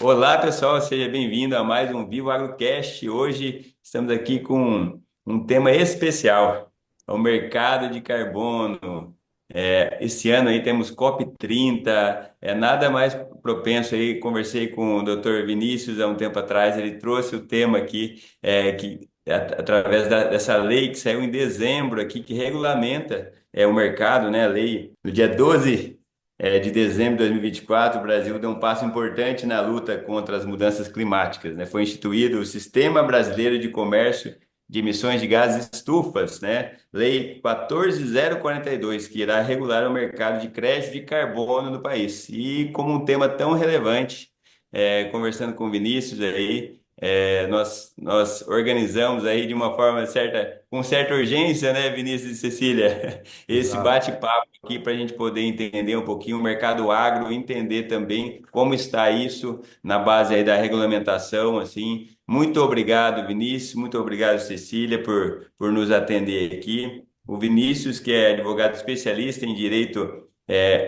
Olá, pessoal, seja bem-vindo a mais um Vivo AgroCast. Hoje estamos aqui com um tema especial, é o mercado de carbono. Esse ano aí temos COP30, nada mais propenso aí. Conversei com o Dr. Vinícius há um tempo atrás, ele trouxe o tema aqui, através dessa lei que saiu em dezembro aqui, que regulamenta o mercado, né? A lei no dia 12 de dezembro de 2024, o Brasil deu um passo importante na luta contra as mudanças climáticas, né? Foi instituído o Sistema Brasileiro de Comércio de Emissões de Gases Estufas, né? Lei 14.042, que irá regular o mercado de crédito de carbono no país. E como um tema tão relevante, conversando com o Vinícius aí, nós organizamos aí de uma forma certa, com certa urgência, né, Vinícius e Cecília, esse Exato. bate-papo aqui para a gente poder entender um pouquinho o mercado agro, entender também como está isso na base aí da regulamentação, assim. Muito obrigado, Vinícius, muito obrigado, Cecília, por nos atender aqui. O Vinícius, que é advogado especialista em direito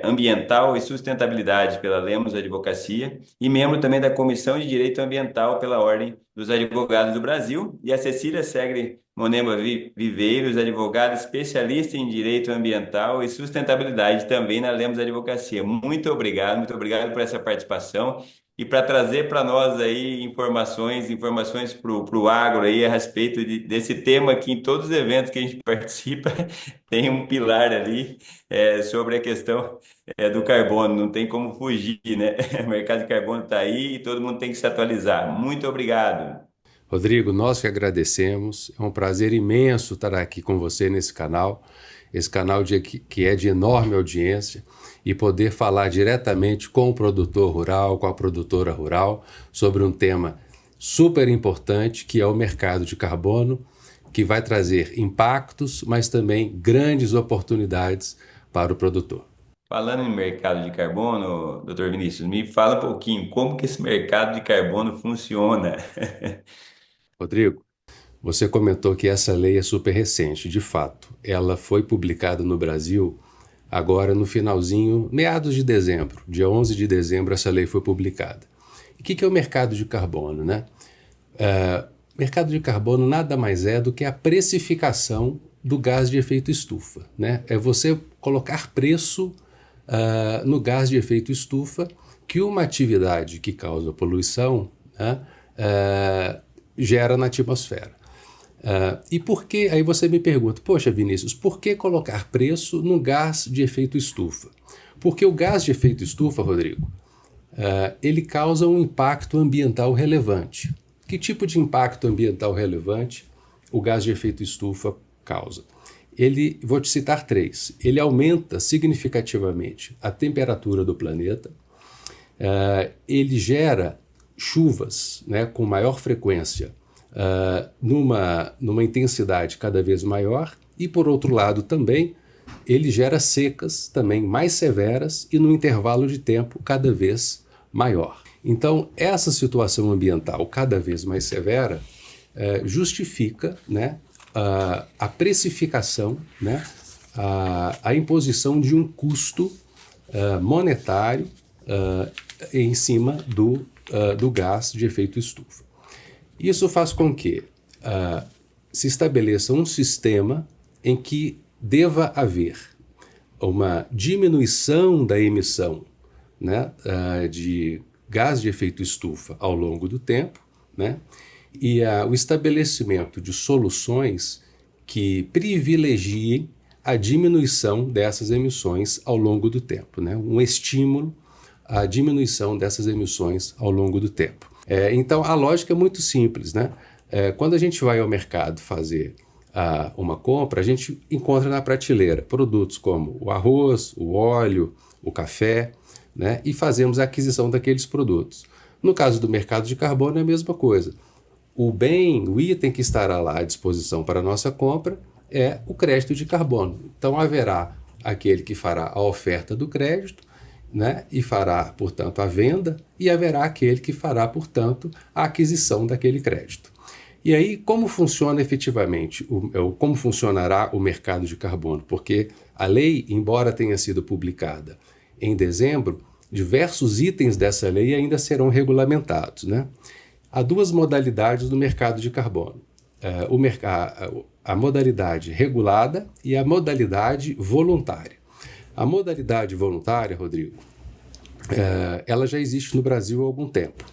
ambiental e sustentabilidade pela Lemos Advocacia e membro também da Comissão de Direito Ambiental pela Ordem dos Advogados do Brasil, e a Cecília Segre Monema Viveiros, advogada especialista em direito ambiental e sustentabilidade também na Lemos Advocacia. Muito obrigado por essa participação e para trazer para nós aí informações para o agro aí a respeito desse tema que em todos os eventos que a gente participa tem um pilar ali sobre a questão do carbono, não tem como fugir, né? O mercado de carbono está aí e todo mundo tem que se atualizar. Muito obrigado. Rodrigo, nós que agradecemos. É um prazer imenso estar aqui com você nesse canal, esse canal que é de enorme audiência, e poder falar diretamente com o produtor rural, com a produtora rural, sobre um tema super importante que é o mercado de carbono, que vai trazer impactos, mas também grandes oportunidades para o produtor. Falando em mercado de carbono, doutor Vinícius, me fala um pouquinho como que esse mercado de carbono funciona. Rodrigo, você comentou que essa lei é super recente. De fato, ela foi publicada no Brasil agora no finalzinho, meados de dezembro, dia 11 de dezembro, essa lei foi publicada. E o que é o mercado de carbono, né? Mercado de carbono nada mais é do que a precificação do gás de efeito estufa, né? É você colocar preço no gás de efeito estufa, que uma atividade que causa poluição, né, gera na atmosfera. E por que, aí você me pergunta, poxa Vinícius, por que colocar preço no gás de efeito estufa? Porque o gás de efeito estufa, Rodrigo, ele causa um impacto ambiental relevante. Que tipo de impacto ambiental relevante o gás de efeito estufa causa? Vou te citar três. Ele aumenta significativamente a temperatura do planeta, ele gera chuvas, né, com maior frequência, numa intensidade cada vez maior, e por outro lado também ele gera secas também mais severas e num intervalo de tempo cada vez maior. Então, essa situação ambiental cada vez mais severa justifica, né, a precificação, né, a imposição de um custo monetário em cima do gás de efeito estufa. Isso faz com que se estabeleça um sistema em que deva haver uma diminuição da emissão, né, de gás de efeito estufa ao longo do tempo, né, e o estabelecimento de soluções que privilegiem a diminuição dessas emissões ao longo do tempo, né, um estímulo à diminuição dessas emissões ao longo do tempo. Então, a lógica é muito simples, né? Quando a gente vai ao mercado fazer uma compra, a gente encontra na prateleira produtos como o arroz, o óleo, o café, né? E fazemos a aquisição daqueles produtos. No caso do mercado de carbono é a mesma coisa. O item que estará lá à disposição para a nossa compra é o crédito de carbono. Então haverá aquele que fará a oferta do crédito, né, e fará, portanto, a venda, e haverá aquele que fará, portanto, a aquisição daquele crédito. E aí, como funciona efetivamente, como funcionará o mercado de carbono? Porque a lei, embora tenha sido publicada em dezembro, diversos itens dessa lei ainda serão regulamentados, né? Há duas modalidades do mercado de carbono. A modalidade regulada e a modalidade voluntária. A modalidade voluntária, Rodrigo, ela já existe no Brasil há algum tempo.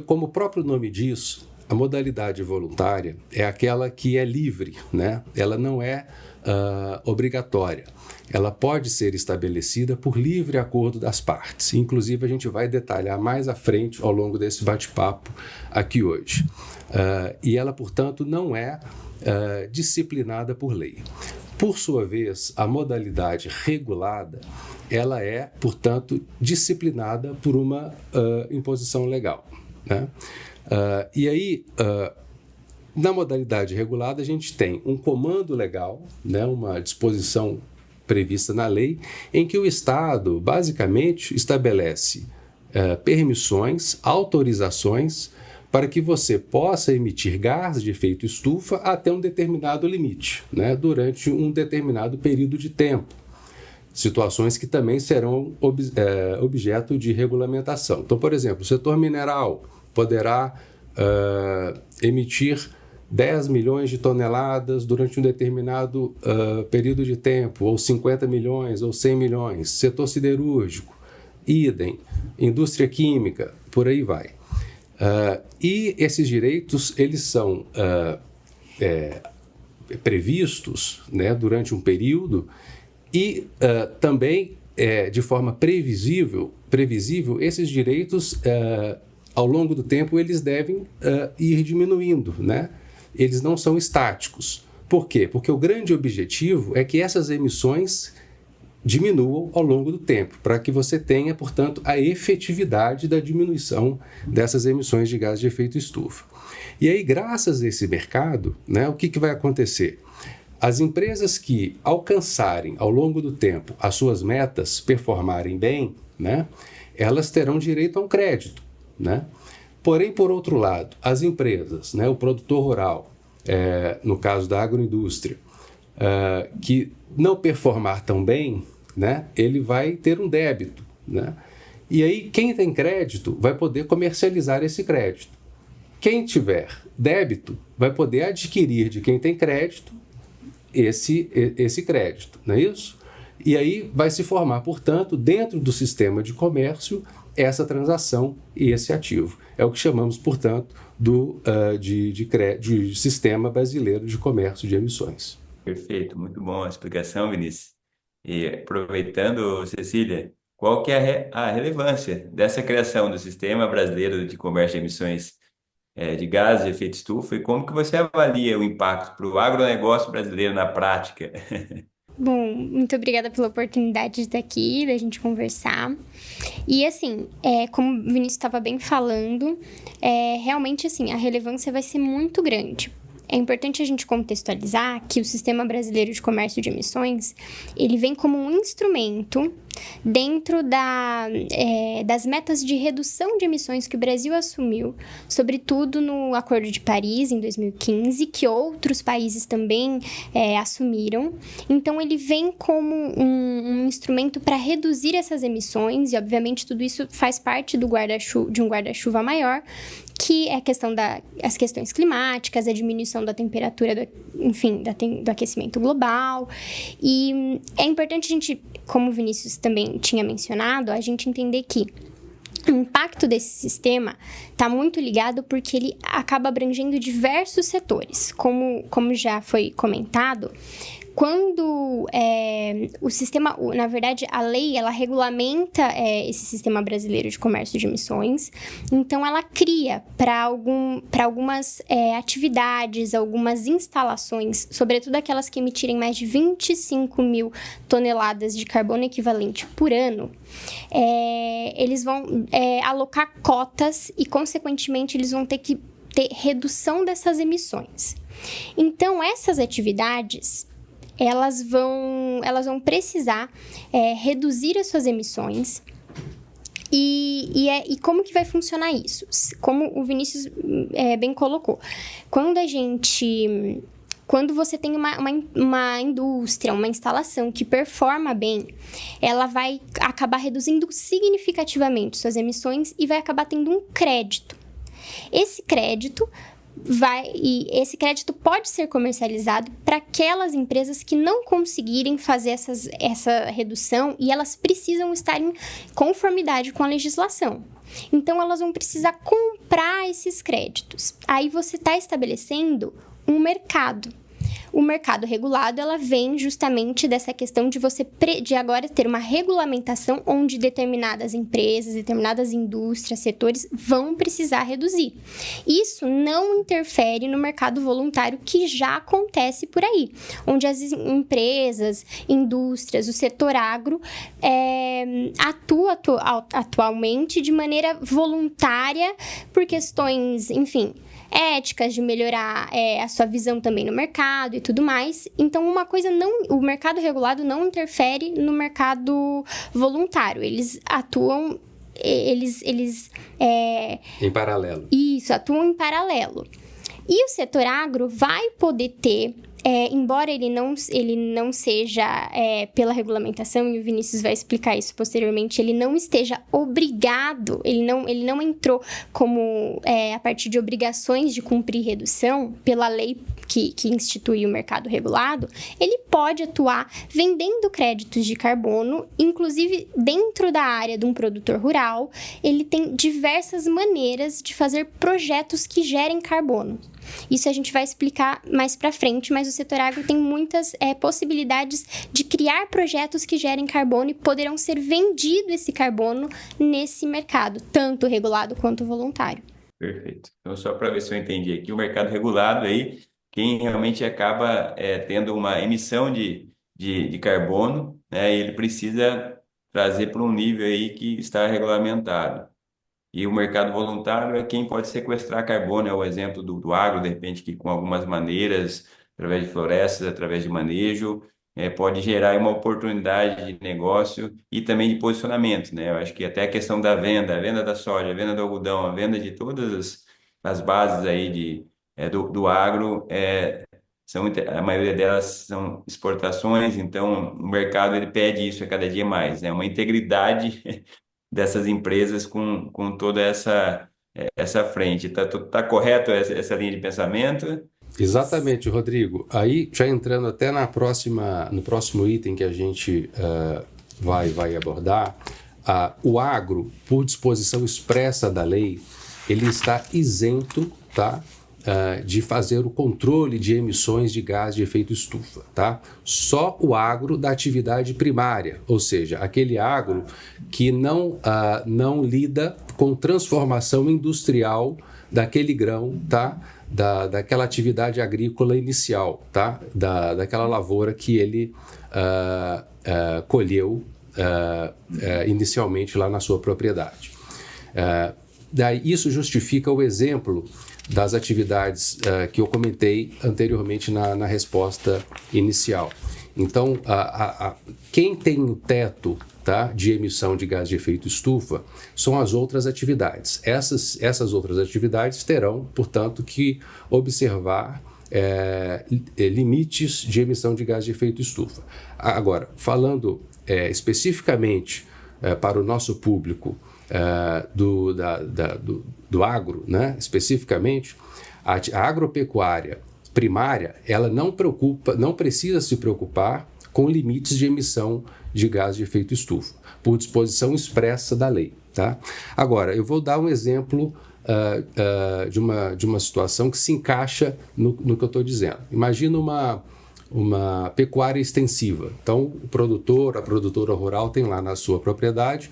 Como o próprio nome diz, a modalidade voluntária é aquela que é livre, né? Ela não é obrigatória. Ela pode ser estabelecida por livre acordo das partes. Inclusive, a gente vai detalhar mais à frente ao longo desse bate-papo aqui hoje. E ela, portanto, não é disciplinada por lei. Por sua vez, a modalidade regulada, ela é, portanto, disciplinada por uma imposição legal, né? E aí, na modalidade regulada, a gente tem um comando legal, né, uma disposição prevista na lei, em que o Estado, basicamente, estabelece permissões, autorizações, para que você possa emitir gás de efeito estufa até um determinado limite, né, durante um determinado período de tempo. Situações que também serão objeto de regulamentação. Então, por exemplo, o setor mineral poderá emitir 10 milhões de toneladas durante um determinado período de tempo, ou 50 milhões, ou 100 milhões. Setor siderúrgico, idem. Indústria química, por aí vai. E esses direitos, eles são previstos, né, durante um período e também, de forma previsível, esses direitos, ao longo do tempo, eles devem ir diminuindo, né? Eles não são estáticos. Por quê? Porque o grande objetivo é que essas emissões diminuam ao longo do tempo, para que você tenha, portanto, a efetividade da diminuição dessas emissões de gás de efeito estufa. E aí, graças a esse mercado, né, o que vai acontecer? As empresas que alcançarem ao longo do tempo as suas metas, performarem bem, né, elas terão direito a um crédito, né? Porém, por outro lado, as empresas, né, o produtor rural, no caso da agroindústria, que não performar tão bem, né, ele vai ter um débito, né? E aí, quem tem crédito vai poder comercializar esse crédito. Quem tiver débito vai poder adquirir de quem tem crédito esse crédito, não é isso? E aí vai se formar, portanto, dentro do sistema de comércio, essa transação e esse ativo. É o que chamamos, portanto, de Sistema Brasileiro de Comércio de Emissões. Perfeito, muito bom a explicação, Vinícius. E aproveitando, Cecília, qual que é a relevância dessa criação do Sistema Brasileiro de Comércio de Emissões de gases de efeito estufa e como que você avalia o impacto para o agronegócio brasileiro na prática? Bom, muito obrigada pela oportunidade de estar aqui, da gente conversar. E assim, como o Vinícius estava bem falando, realmente assim, a relevância vai ser muito grande. É importante a gente contextualizar que o Sistema Brasileiro de Comércio de Emissões, ele vem como um instrumento dentro das metas de redução de emissões que o Brasil assumiu, sobretudo no Acordo de Paris, em 2015, que outros países também assumiram. Então, ele vem como um instrumento para reduzir essas emissões, e, obviamente, tudo isso faz parte de um guarda-chuva maior, que é a questão as questões climáticas, a diminuição da temperatura, do aquecimento global. E é importante a gente, como o Vinícius também tinha mencionado, a gente entender que o impacto desse sistema está muito ligado porque ele acaba abrangendo diversos setores. Como já foi comentado, quando o sistema, na verdade, a lei, ela regulamenta esse Sistema Brasileiro de Comércio de Emissões, então ela cria para algumas atividades, algumas instalações, sobretudo aquelas que emitirem mais de 25 mil toneladas de carbono equivalente por ano, eles vão alocar cotas e, consequentemente, eles vão ter que ter redução dessas emissões. Então, essas atividades elas vão precisar reduzir as suas emissões. E como que vai funcionar isso? Como o Vinícius bem colocou, quando a gente Quando você tem uma indústria, uma instalação que performa bem, ela vai acabar reduzindo significativamente suas emissões e vai acabar tendo um crédito. Esse crédito pode ser comercializado para aquelas empresas que não conseguirem fazer essa redução e elas precisam estar em conformidade com a legislação. Então, elas vão precisar comprar esses créditos. Aí você está estabelecendo um mercado. O mercado regulado, ela vem justamente dessa questão de de agora ter uma regulamentação onde determinadas empresas, determinadas indústrias, setores vão precisar reduzir. Isso não interfere no mercado voluntário que já acontece por aí, onde as empresas, indústrias, o setor agro atua atualmente de maneira voluntária por questões, enfim, éticas, de melhorar a sua visão também no mercado e tudo mais. Então, o mercado regulado não interfere no mercado voluntário. Eles atuam, em paralelo. Isso, atuam em paralelo. E o setor agro vai poder ter, embora ele não seja pela regulamentação, e o Vinícius vai explicar isso posteriormente, ele não esteja obrigado, ele não entrou como a partir de obrigações de cumprir redução pela lei que institui o mercado regulado, ele pode atuar vendendo créditos de carbono, inclusive dentro da área de um produtor rural. Ele tem diversas maneiras de fazer projetos que gerem carbono. Isso a gente vai explicar mais para frente, mas o setor agro tem muitas possibilidades de criar projetos que gerem carbono e poderão ser vendido esse carbono nesse mercado, tanto regulado quanto voluntário. Perfeito. Então, só para ver se eu entendi aqui, o mercado regulado aí, quem realmente acaba tendo uma emissão de carbono, né, ele precisa trazer para um nível aí que está regulamentado. E o mercado voluntário é quem pode sequestrar carbono, é o exemplo do agro, de repente, que com algumas maneiras, através de florestas, através de manejo, pode gerar uma oportunidade de negócio e também de posicionamento, né? Eu acho que até a questão da venda, a venda da soja, a venda do algodão, a venda de todas as bases aí do agro, a maioria delas são exportações, então o mercado ele pede isso a cada dia mais, né? Uma integridade dessas empresas com toda essa frente. Tá correto essa linha de pensamento? Exatamente, Rodrigo. Aí, já entrando até no próximo item que a gente vai abordar, o agro, por disposição expressa da lei, ele está isento, tá, de fazer o controle de emissões de gás de efeito estufa, tá? Só o agro da atividade primária, ou seja, aquele agro que não lida com transformação industrial daquele grão, tá? Daquela atividade agrícola inicial, tá? Daquela lavoura que ele colheu inicialmente lá na sua propriedade. Daí isso justifica o exemplo das atividades que eu comentei anteriormente na resposta inicial. Então, quem tem o teto, tá, de emissão de gás de efeito estufa são as outras atividades. Essas outras atividades terão, portanto, que observar limites de emissão de gás de efeito estufa. Agora, falando especificamente para o nosso público do agro, né, especificamente, a agropecuária primária, ela não precisa se preocupar com limites de emissão de gás de efeito estufa, por disposição expressa da lei, tá? Agora, eu vou dar um exemplo de uma situação que se encaixa no que eu estou dizendo. Imagina uma pecuária extensiva. Então, a produtora rural tem lá na sua propriedade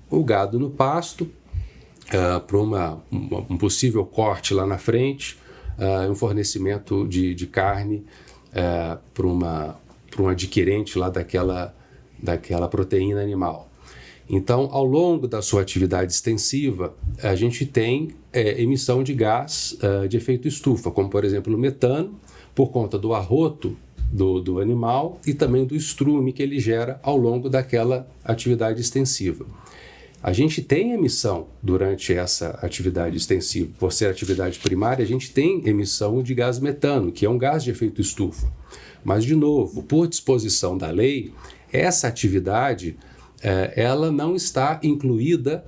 o gado no pasto, para um possível corte lá na frente, um fornecimento de carne para um adquirente lá daquela proteína animal. Então, ao longo da sua atividade extensiva, a gente tem emissão de gás de efeito estufa, como, por exemplo, o metano, por conta do arroto do animal e também do estrume que ele gera ao longo daquela atividade extensiva. A gente tem emissão durante essa atividade extensiva. Por ser atividade primária, a gente tem emissão de gás metano, que é um gás de efeito estufa. Mas, de novo, por disposição da lei, essa atividade ela não está incluída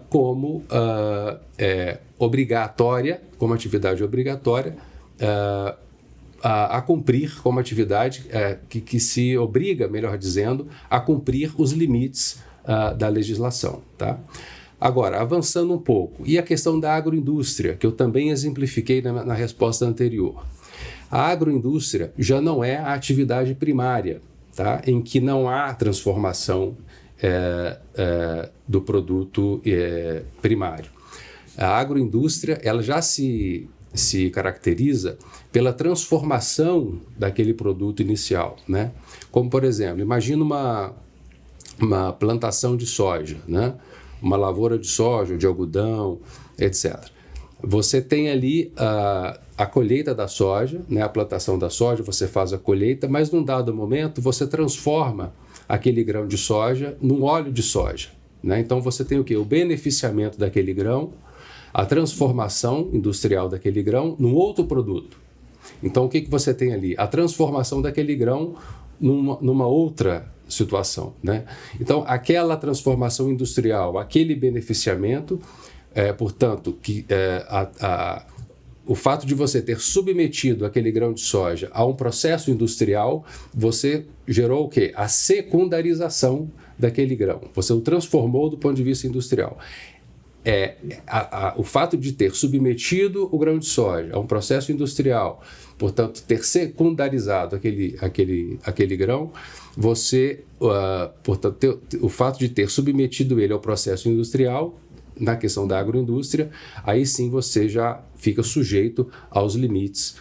como obrigatória, como atividade obrigatória, a cumprir como atividade que se obriga, melhor dizendo, a cumprir os limites da legislação. Tá? Agora, avançando um pouco, e a questão da agroindústria, que eu também exemplifiquei na resposta anterior. A agroindústria já não é a atividade primária, tá? Em que não há transformação do produto primário. A agroindústria ela já se caracteriza pela transformação daquele produto inicial, né? Como, por exemplo, imagina uma plantação de soja, né? Uma lavoura de soja, de algodão, etc. Você tem ali a colheita da soja, né? A plantação da soja, você faz a colheita, mas num dado momento você transforma aquele grão de soja num óleo de soja, né? Então você tem o quê? O beneficiamento daquele grão, a transformação industrial daquele grão num outro produto. Então o que você tem ali? A transformação daquele grão numa outra situação, né? Então aquela transformação industrial, aquele beneficiamento, portanto, o fato de você ter submetido aquele grão de soja a um processo industrial, você gerou o quê? A secundarização daquele grão. Você o transformou do ponto de vista industrial. O fato de ter submetido o grão de soja a um processo industrial, portanto, ter secundarizado aquele grão, portanto, o fato de ter submetido ele ao processo industrial, na questão da agroindústria, aí sim você já fica sujeito aos limites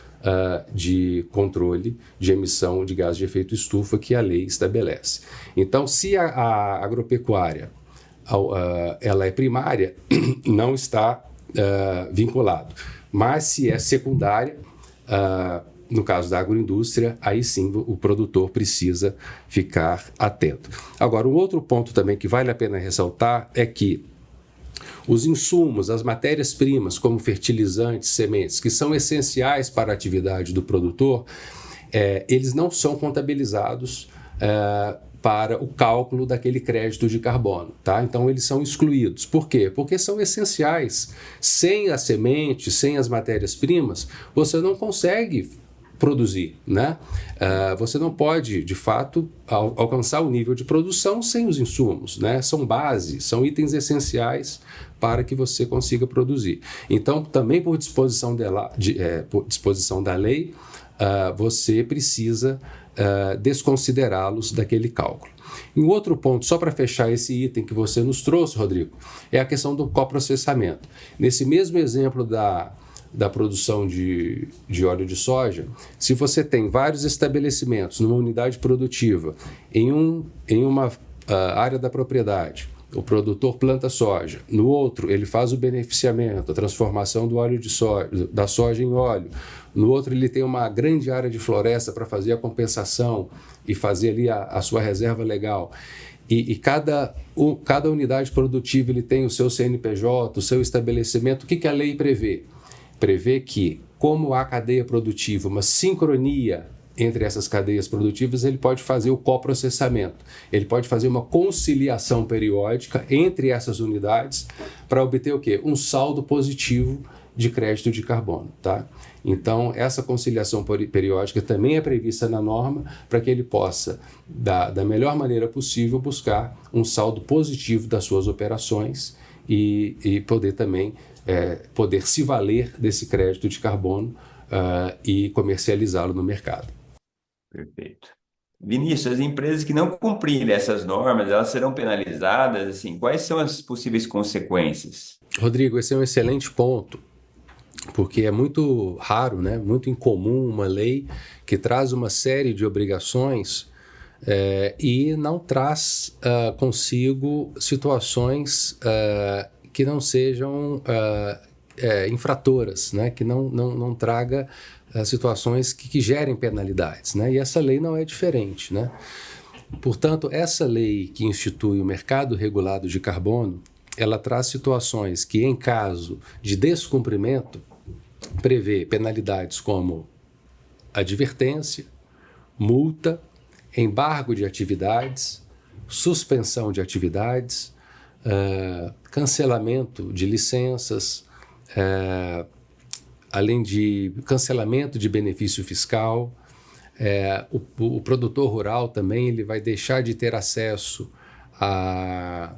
de controle de emissão de gás de efeito estufa que a lei estabelece. Então, se a agropecuária ela é primária, não está vinculado. Mas se é secundária, no caso da agroindústria, aí sim o produtor precisa ficar atento. Agora, um outro ponto também que vale a pena ressaltar é que os insumos, as matérias-primas, como fertilizantes, sementes, que são essenciais para a atividade do produtor, eles não são contabilizados para o cálculo daquele crédito de carbono, tá? Então eles são excluídos. Por quê? Porque são essenciais. Sem a semente, sem as matérias-primas, você não consegue produzir, né? Você não pode, de fato, alcançar o nível de produção sem os insumos, né? São bases, são itens essenciais para que você consiga produzir. Então, também por disposição da lei, você precisa desconsiderá-los daquele cálculo. E um outro ponto, só para fechar esse item que você nos trouxe, Rodrigo, é a questão do coprocessamento. Nesse mesmo exemplo da produção de óleo de soja, se você tem vários estabelecimentos numa unidade produtiva, em uma área da propriedade, o produtor planta soja, no outro ele faz o beneficiamento, a transformação do óleo de soja, da soja em óleo, no outro ele tem uma grande área de floresta para fazer a compensação e fazer ali a sua reserva legal. E cada unidade produtiva ele tem o seu CNPJ, o seu estabelecimento. O que a lei prevê? Prevê que, como há cadeia produtiva, uma sincronia entre essas cadeias produtivas, ele pode fazer o coprocessamento. Ele pode fazer uma conciliação periódica entre essas unidades para obter o quê? Um saldo positivo de crédito de carbono, tá? Então, essa conciliação periódica também é prevista na norma para que ele possa, da melhor maneira possível, buscar um saldo positivo das suas operações e poder também poder se valer desse crédito de carbono e comercializá-lo no mercado. Perfeito. Vinícius, as empresas que não cumprirem essas normas, elas serão penalizadas? Assim, quais são as possíveis consequências? Rodrigo, esse é um excelente ponto, porque é muito raro, né? Muito incomum uma lei que traz uma série de obrigações e não traz consigo situações que não sejam infratoras, né? Que não traga situações que gerem penalidades, né? E essa lei não é diferente, né? Portanto, essa lei que institui o mercado regulado de carbono, ela traz situações que, em caso de descumprimento, prevê penalidades como advertência, multa, embargo de atividades, suspensão de atividades, cancelamento de licenças, além de cancelamento de benefício fiscal. O produtor rural também ele vai deixar de ter acesso à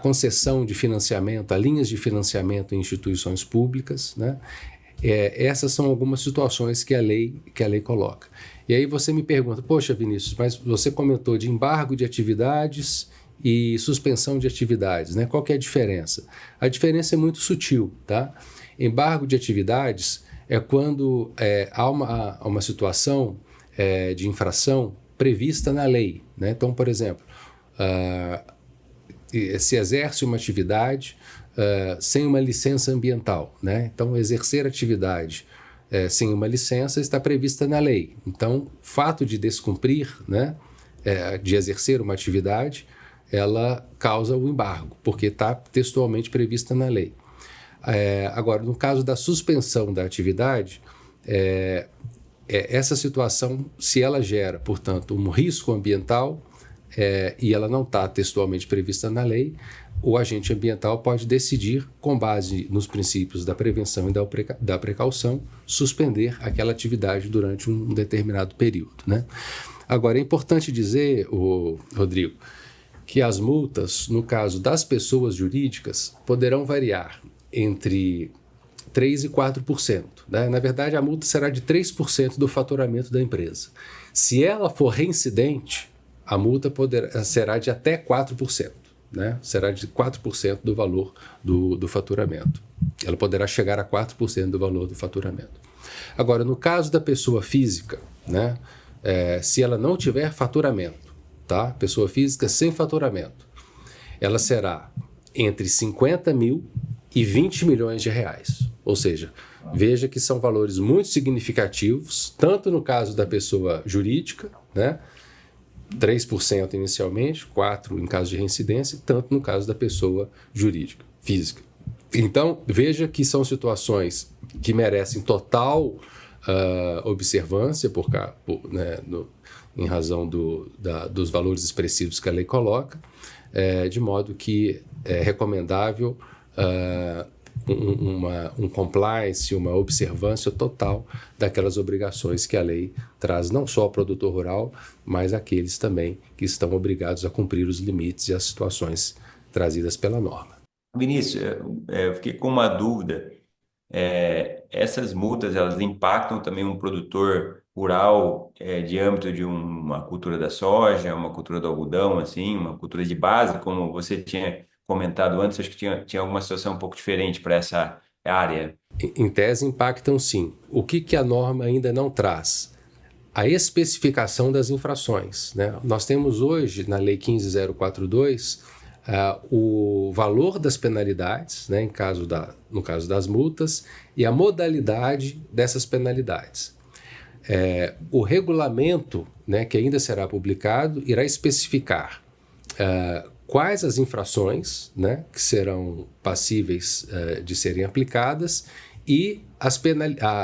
concessão de financiamento, a linhas de financiamento em instituições públicas, né? Essas são algumas situações que a lei coloca. E aí você me pergunta, poxa, Vinícius, mas você comentou de embargo de atividades e suspensão de atividades, né? Qual que é a diferença? A diferença é muito sutil, tá? Embargo de atividades é quando há uma situação de infração prevista na lei, né? Então, por exemplo, se exerce uma atividade sem uma licença ambiental, né? Então, exercer atividade sem uma licença está prevista na lei. Então, o fato de descumprir, né, de exercer uma atividade, ela causa o embargo, porque está textualmente prevista na lei. Agora, no caso da suspensão da atividade, essa situação, se ela gera, portanto, um risco ambiental e ela não está textualmente prevista na lei, o agente ambiental pode decidir, com base nos princípios da prevenção e da precaução, suspender aquela atividade durante um determinado período, né? Agora, é importante dizer, Rodrigo, que as multas, no caso das pessoas jurídicas, poderão variar entre 3% e 4%. Né? Na verdade, a multa será de 3% do faturamento da empresa. Se ela for reincidente, a multa será de até 4%. Né? Será de 4% do valor do faturamento. Ela poderá chegar a 4% do valor do faturamento. Agora, no caso da pessoa física, né? Se ela não tiver faturamento, tá? Pessoa física sem faturamento, ela será entre 50 mil e 20 milhões de reais. Ou seja, veja que são valores muito significativos, tanto no caso da pessoa jurídica, né? 3% inicialmente, 4% em caso de reincidência, tanto no caso da pessoa jurídica, física. Então, veja que são situações que merecem total observância em razão dos valores expressivos que a lei coloca, de modo que é recomendável um compliance, uma observância total daquelas obrigações que a lei traz não só ao produtor rural, mas àqueles também que estão obrigados a cumprir os limites e as situações trazidas pela norma. Vinícius, eu fiquei com uma dúvida. Essas multas, elas impactam também um produtor rural de âmbito de uma cultura da soja, uma cultura do algodão, assim, uma cultura de base, como você tinha comentado antes, acho que tinha alguma situação um pouco diferente para essa área. Em tese, impactam sim. O que a norma ainda não traz? A especificação das infrações, né? Nós temos hoje, na Lei 15.042, o valor das penalidades, né, no caso das multas, e a modalidade dessas penalidades. O regulamento, né, que ainda será publicado, irá especificar quais as infrações, né, que serão passíveis de serem aplicadas e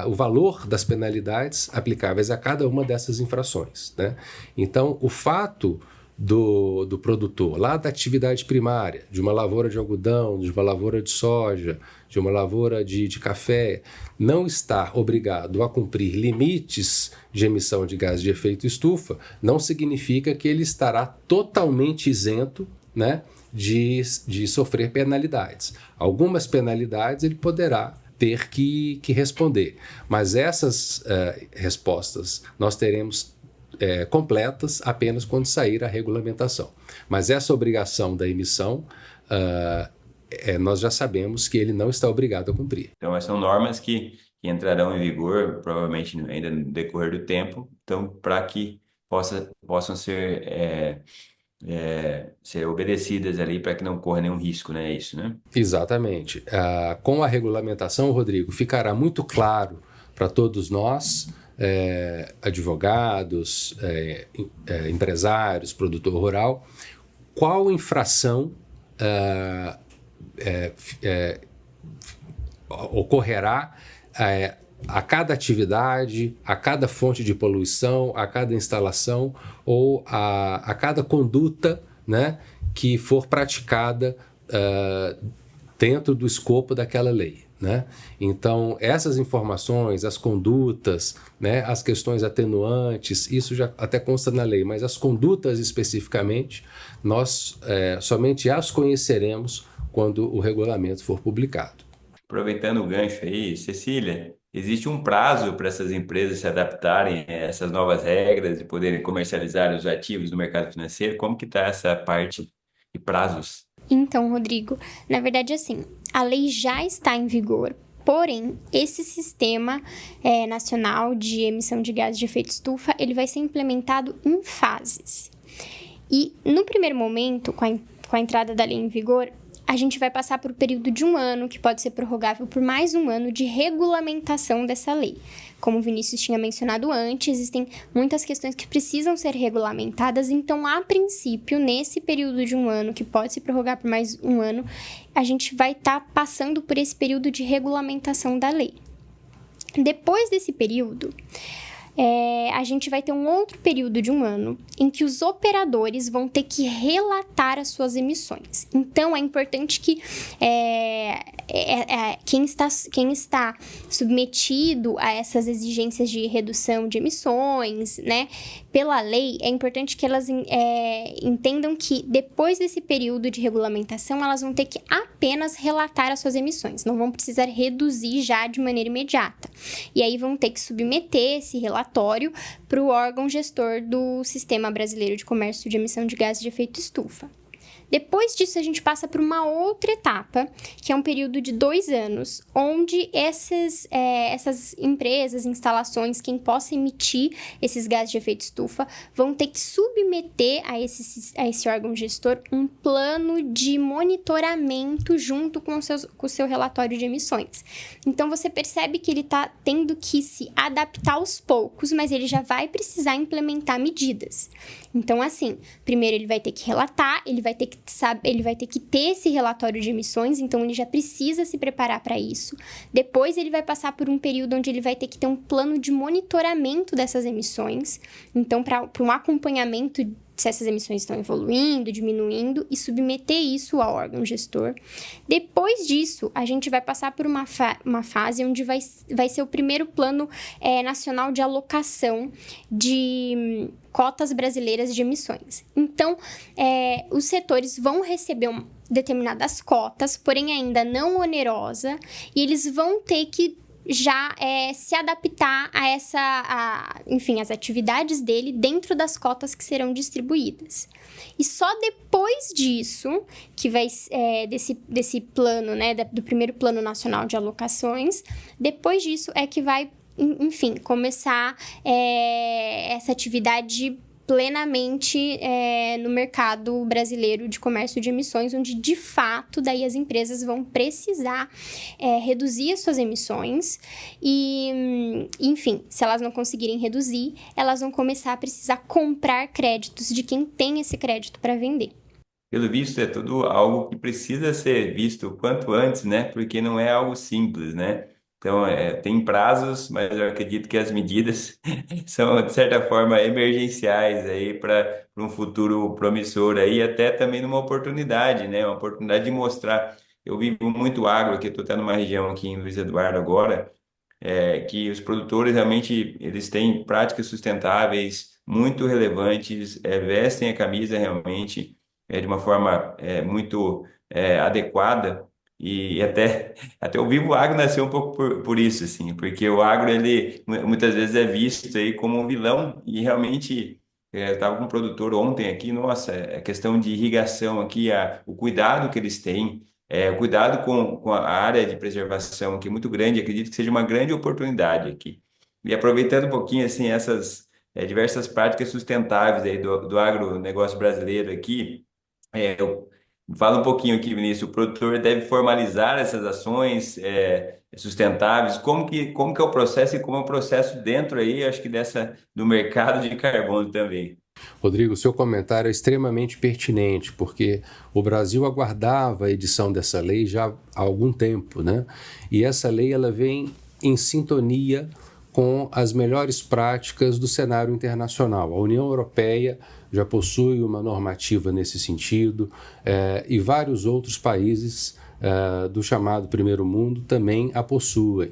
o valor das penalidades aplicáveis a cada uma dessas infrações, né? Então, o fato do produtor, lá da atividade primária, de uma lavoura de algodão, de uma lavoura de soja, de uma lavoura de café, não estar obrigado a cumprir limites de emissão de gás de efeito estufa, não significa que ele estará totalmente isento, né, de sofrer penalidades. Algumas penalidades ele poderá ter que responder, mas essas respostas nós teremos completas apenas quando sair a regulamentação. Mas essa obrigação da emissão, nós já sabemos que ele não está obrigado a cumprir. Então, essas são normas que entrarão em vigor, provavelmente ainda no decorrer do tempo, então, para que possam ser obedecidas ali, para que não corra nenhum risco, né? É isso, né? Exatamente. Com a regulamentação, Rodrigo, ficará muito claro para todos nós advogados, empresários, produtor rural, qual infração ocorrerá a cada atividade, a cada fonte de poluição, a cada instalação ou a cada conduta, né, que for praticada dentro do escopo daquela lei. Né? Então, essas informações, as condutas, né, as questões atenuantes, isso já até consta na lei, mas as condutas especificamente, nós somente as conheceremos quando o regulamento for publicado. Aproveitando o gancho aí, Cecília, existe um prazo para essas empresas se adaptarem a essas novas regras e poderem comercializar os ativos no mercado financeiro? Como que está essa parte de prazos? Então, Rodrigo, na verdade, assim, a lei já está em vigor, porém, esse sistema nacional de emissão de gases de efeito estufa, ele vai ser implementado em fases. E, no primeiro momento, com a entrada da lei em vigor, a gente vai passar por um período de 1 ano, que pode ser prorrogável por mais 1 ano, de regulamentação dessa lei. Como o Vinícius tinha mencionado antes, existem muitas questões que precisam ser regulamentadas, então, a princípio, nesse período de 1 ano, que pode se prorrogar por mais 1 ano, a gente vai estar passando por esse período de regulamentação da lei. Depois desse período, a gente vai ter um outro período de 1 ano em que os operadores vão ter que relatar as suas emissões. Então, é importante que quem está submetido a essas exigências de redução de emissões, né, pela lei, é importante que elas entendam que depois desse período de regulamentação, elas vão ter que apenas relatar as suas emissões, não vão precisar reduzir já de maneira imediata. E aí vão ter que submeter esse relatório para o órgão gestor do Sistema Brasileiro de Comércio de Emissão de Gases de Efeito Estufa. Depois disso, a gente passa por uma outra etapa, que é um período de 2 anos, onde essas empresas, instalações, quem possa emitir esses gases de efeito estufa, vão ter que submeter a esse órgão gestor um plano de monitoramento junto com o seu relatório de emissões. Então, você percebe que ele está tendo que se adaptar aos poucos, mas ele já vai precisar implementar medidas. Então, assim, primeiro ele vai ter que relatar, ele vai ter que ter esse relatório de emissões, então ele já precisa se preparar para isso. Depois ele vai passar por um período onde ele vai ter que ter um plano de monitoramento dessas emissões, então para um acompanhamento se essas emissões estão evoluindo, diminuindo, e submeter isso ao órgão gestor. Depois disso, a gente vai passar por uma fase onde vai ser o primeiro plano nacional de alocação de cotas brasileiras de emissões. Então, os setores vão receber determinadas cotas, porém ainda não onerosa, e eles vão ter que já se adaptar enfim, as atividades dele dentro das cotas que serão distribuídas. E só depois disso, que vai desse plano, né, do primeiro Plano Nacional de Alocações, depois disso é que vai, enfim, começar essa atividade plenamente no mercado brasileiro de comércio de emissões, onde, de fato, daí as empresas vão precisar reduzir as suas emissões e, enfim, se elas não conseguirem reduzir, elas vão começar a precisar comprar créditos de quem tem esse crédito para vender. Pelo visto, é tudo algo que precisa ser visto o quanto antes, né? Porque não é algo simples, né? Então, tem prazos, mas eu acredito que as medidas são, de certa forma, emergenciais aí para um futuro promissor aí, até também numa oportunidade, né? Uma oportunidade de mostrar. Eu vivo muito agro, aqui estou até numa região aqui em Luiz Eduardo agora, que os produtores realmente eles têm práticas sustentáveis muito relevantes, vestem a camisa realmente de uma forma muito adequada. E até o Vivo Agro nasceu um pouco por isso, assim, porque o agro, ele muitas vezes é visto aí como um vilão, e realmente, eu estava com um produtor ontem aqui, nossa, a questão de irrigação aqui, o cuidado que eles têm, o cuidado com a área de preservação, que é muito grande, acredito que seja uma grande oportunidade aqui. E aproveitando um pouquinho, assim, essas diversas práticas sustentáveis aí do agronegócio brasileiro aqui, Fala um pouquinho aqui, Vinícius. O produtor deve formalizar essas ações sustentáveis. Como que é o processo e como é o processo dentro aí, acho que do mercado de carbono também. Rodrigo, seu comentário é extremamente pertinente, porque o Brasil aguardava a edição dessa lei já há algum tempo, né? E essa lei ela vem em sintonia com as melhores práticas do cenário internacional. A União Europeia já possui uma normativa nesse sentido, e vários outros países do chamado Primeiro Mundo também a possuem.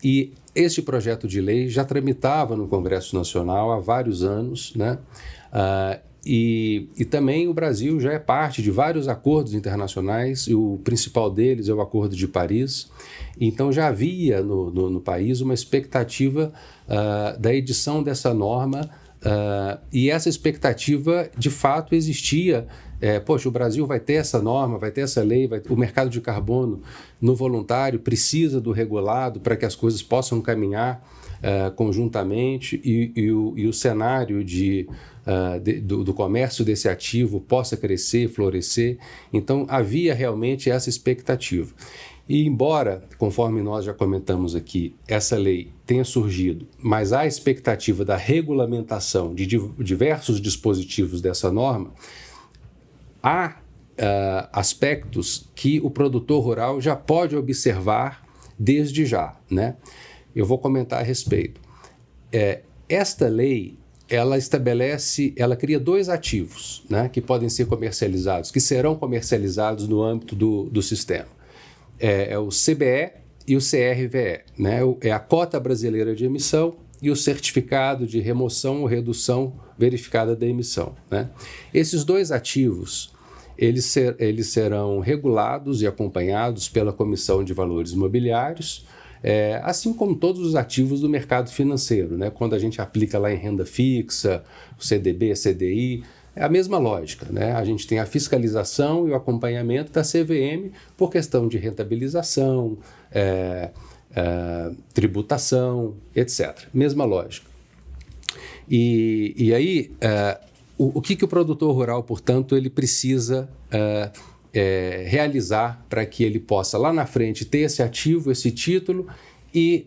E este projeto de lei já tramitava no Congresso Nacional há vários anos, né? E também o Brasil já é parte de vários acordos internacionais, e o principal deles é o Acordo de Paris. Então já havia no país uma expectativa da edição dessa norma, e essa expectativa de fato existia. Poxa, o Brasil vai ter essa norma, vai ter essa lei, o mercado de carbono no voluntário precisa do regulado para que as coisas possam caminhar conjuntamente e o cenário do comércio desse ativo possa crescer, florescer. Então, havia realmente essa expectativa. E embora, conforme nós já comentamos aqui, essa lei tenha surgido, mas há a expectativa da regulamentação de diversos dispositivos dessa norma, há aspectos que o produtor rural já pode observar desde já, né? Eu vou comentar a respeito. Esta lei, ela cria dois ativos, né, que podem ser comercializados, que serão comercializados no âmbito do sistema. É o CBE e o CRVE, né? É a cota brasileira de emissão e o certificado de remoção ou redução verificada da emissão, né? Esses dois ativos, eles serão regulados e acompanhados pela Comissão de Valores Imobiliários, assim como todos os ativos do mercado financeiro, né? Quando a gente aplica lá em renda fixa, o CDB, CDI, é a mesma lógica, né? A gente tem a fiscalização e o acompanhamento da CVM por questão de rentabilização, tributação, etc. Mesma lógica. E aí, o que o produtor rural, portanto, ele precisa realizar para que ele possa, lá na frente, ter esse ativo, esse título e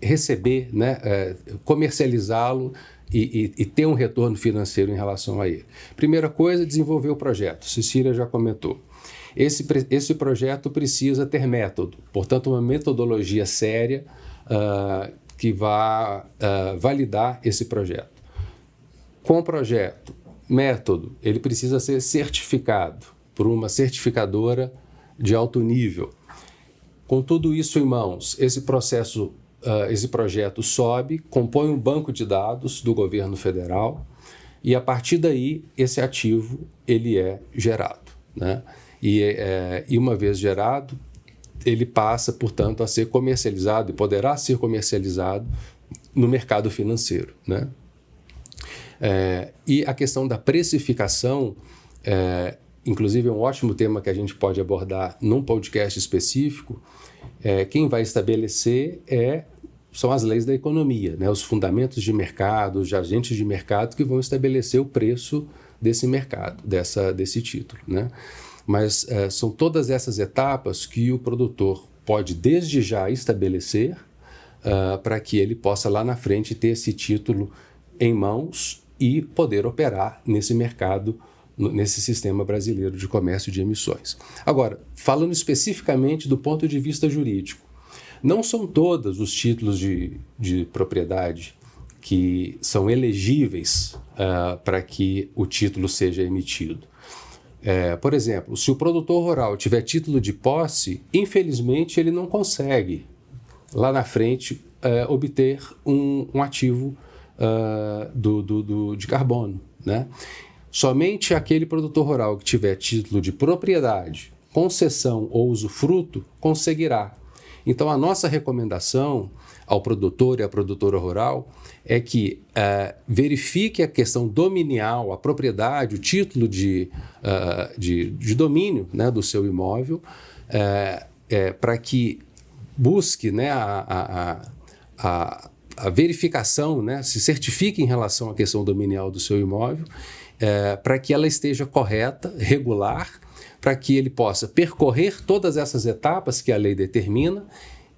receber, né, comercializá-lo e ter um retorno financeiro em relação a ele? Primeira coisa, desenvolver o projeto. Cecília já comentou. Esse projeto precisa ter método, portanto, uma metodologia séria que vá validar esse projeto. Com o projeto, método, ele precisa ser certificado por uma certificadora de alto nível. Com tudo isso em mãos, esse projeto sobe, compõe um banco de dados do governo federal e, a partir daí, esse ativo ele é gerado, né? E uma vez gerado, ele passa, portanto, a ser comercializado e poderá ser comercializado no mercado financeiro, né? E a questão da precificação, inclusive é um ótimo tema que a gente pode abordar num podcast específico. Quem vai estabelecer são as leis da economia, né? Os fundamentos de mercado, os agentes de mercado que vão estabelecer o preço desse mercado, desse título, né? Mas são todas essas etapas que o produtor pode desde já estabelecer para que ele possa lá na frente ter esse título em mãos e poder operar nesse mercado, nesse sistema brasileiro de comércio de emissões. Agora, falando especificamente do ponto de vista jurídico, não são todos os títulos de propriedade que são elegíveis para que o título seja emitido. Por exemplo, se o produtor rural tiver título de posse, infelizmente ele não consegue, lá na frente, obter um ativo de carbono, né? Somente aquele produtor rural que tiver título de propriedade, concessão ou usufruto conseguirá. Então, a nossa recomendação ao produtor e à produtora rural é que verifique a questão dominial, a propriedade, o título de domínio, né, do seu imóvel, para que busque, né, a verificação, né, se certifique em relação à questão dominial do seu imóvel para que ela esteja correta, regular, para que ele possa percorrer todas essas etapas que a lei determina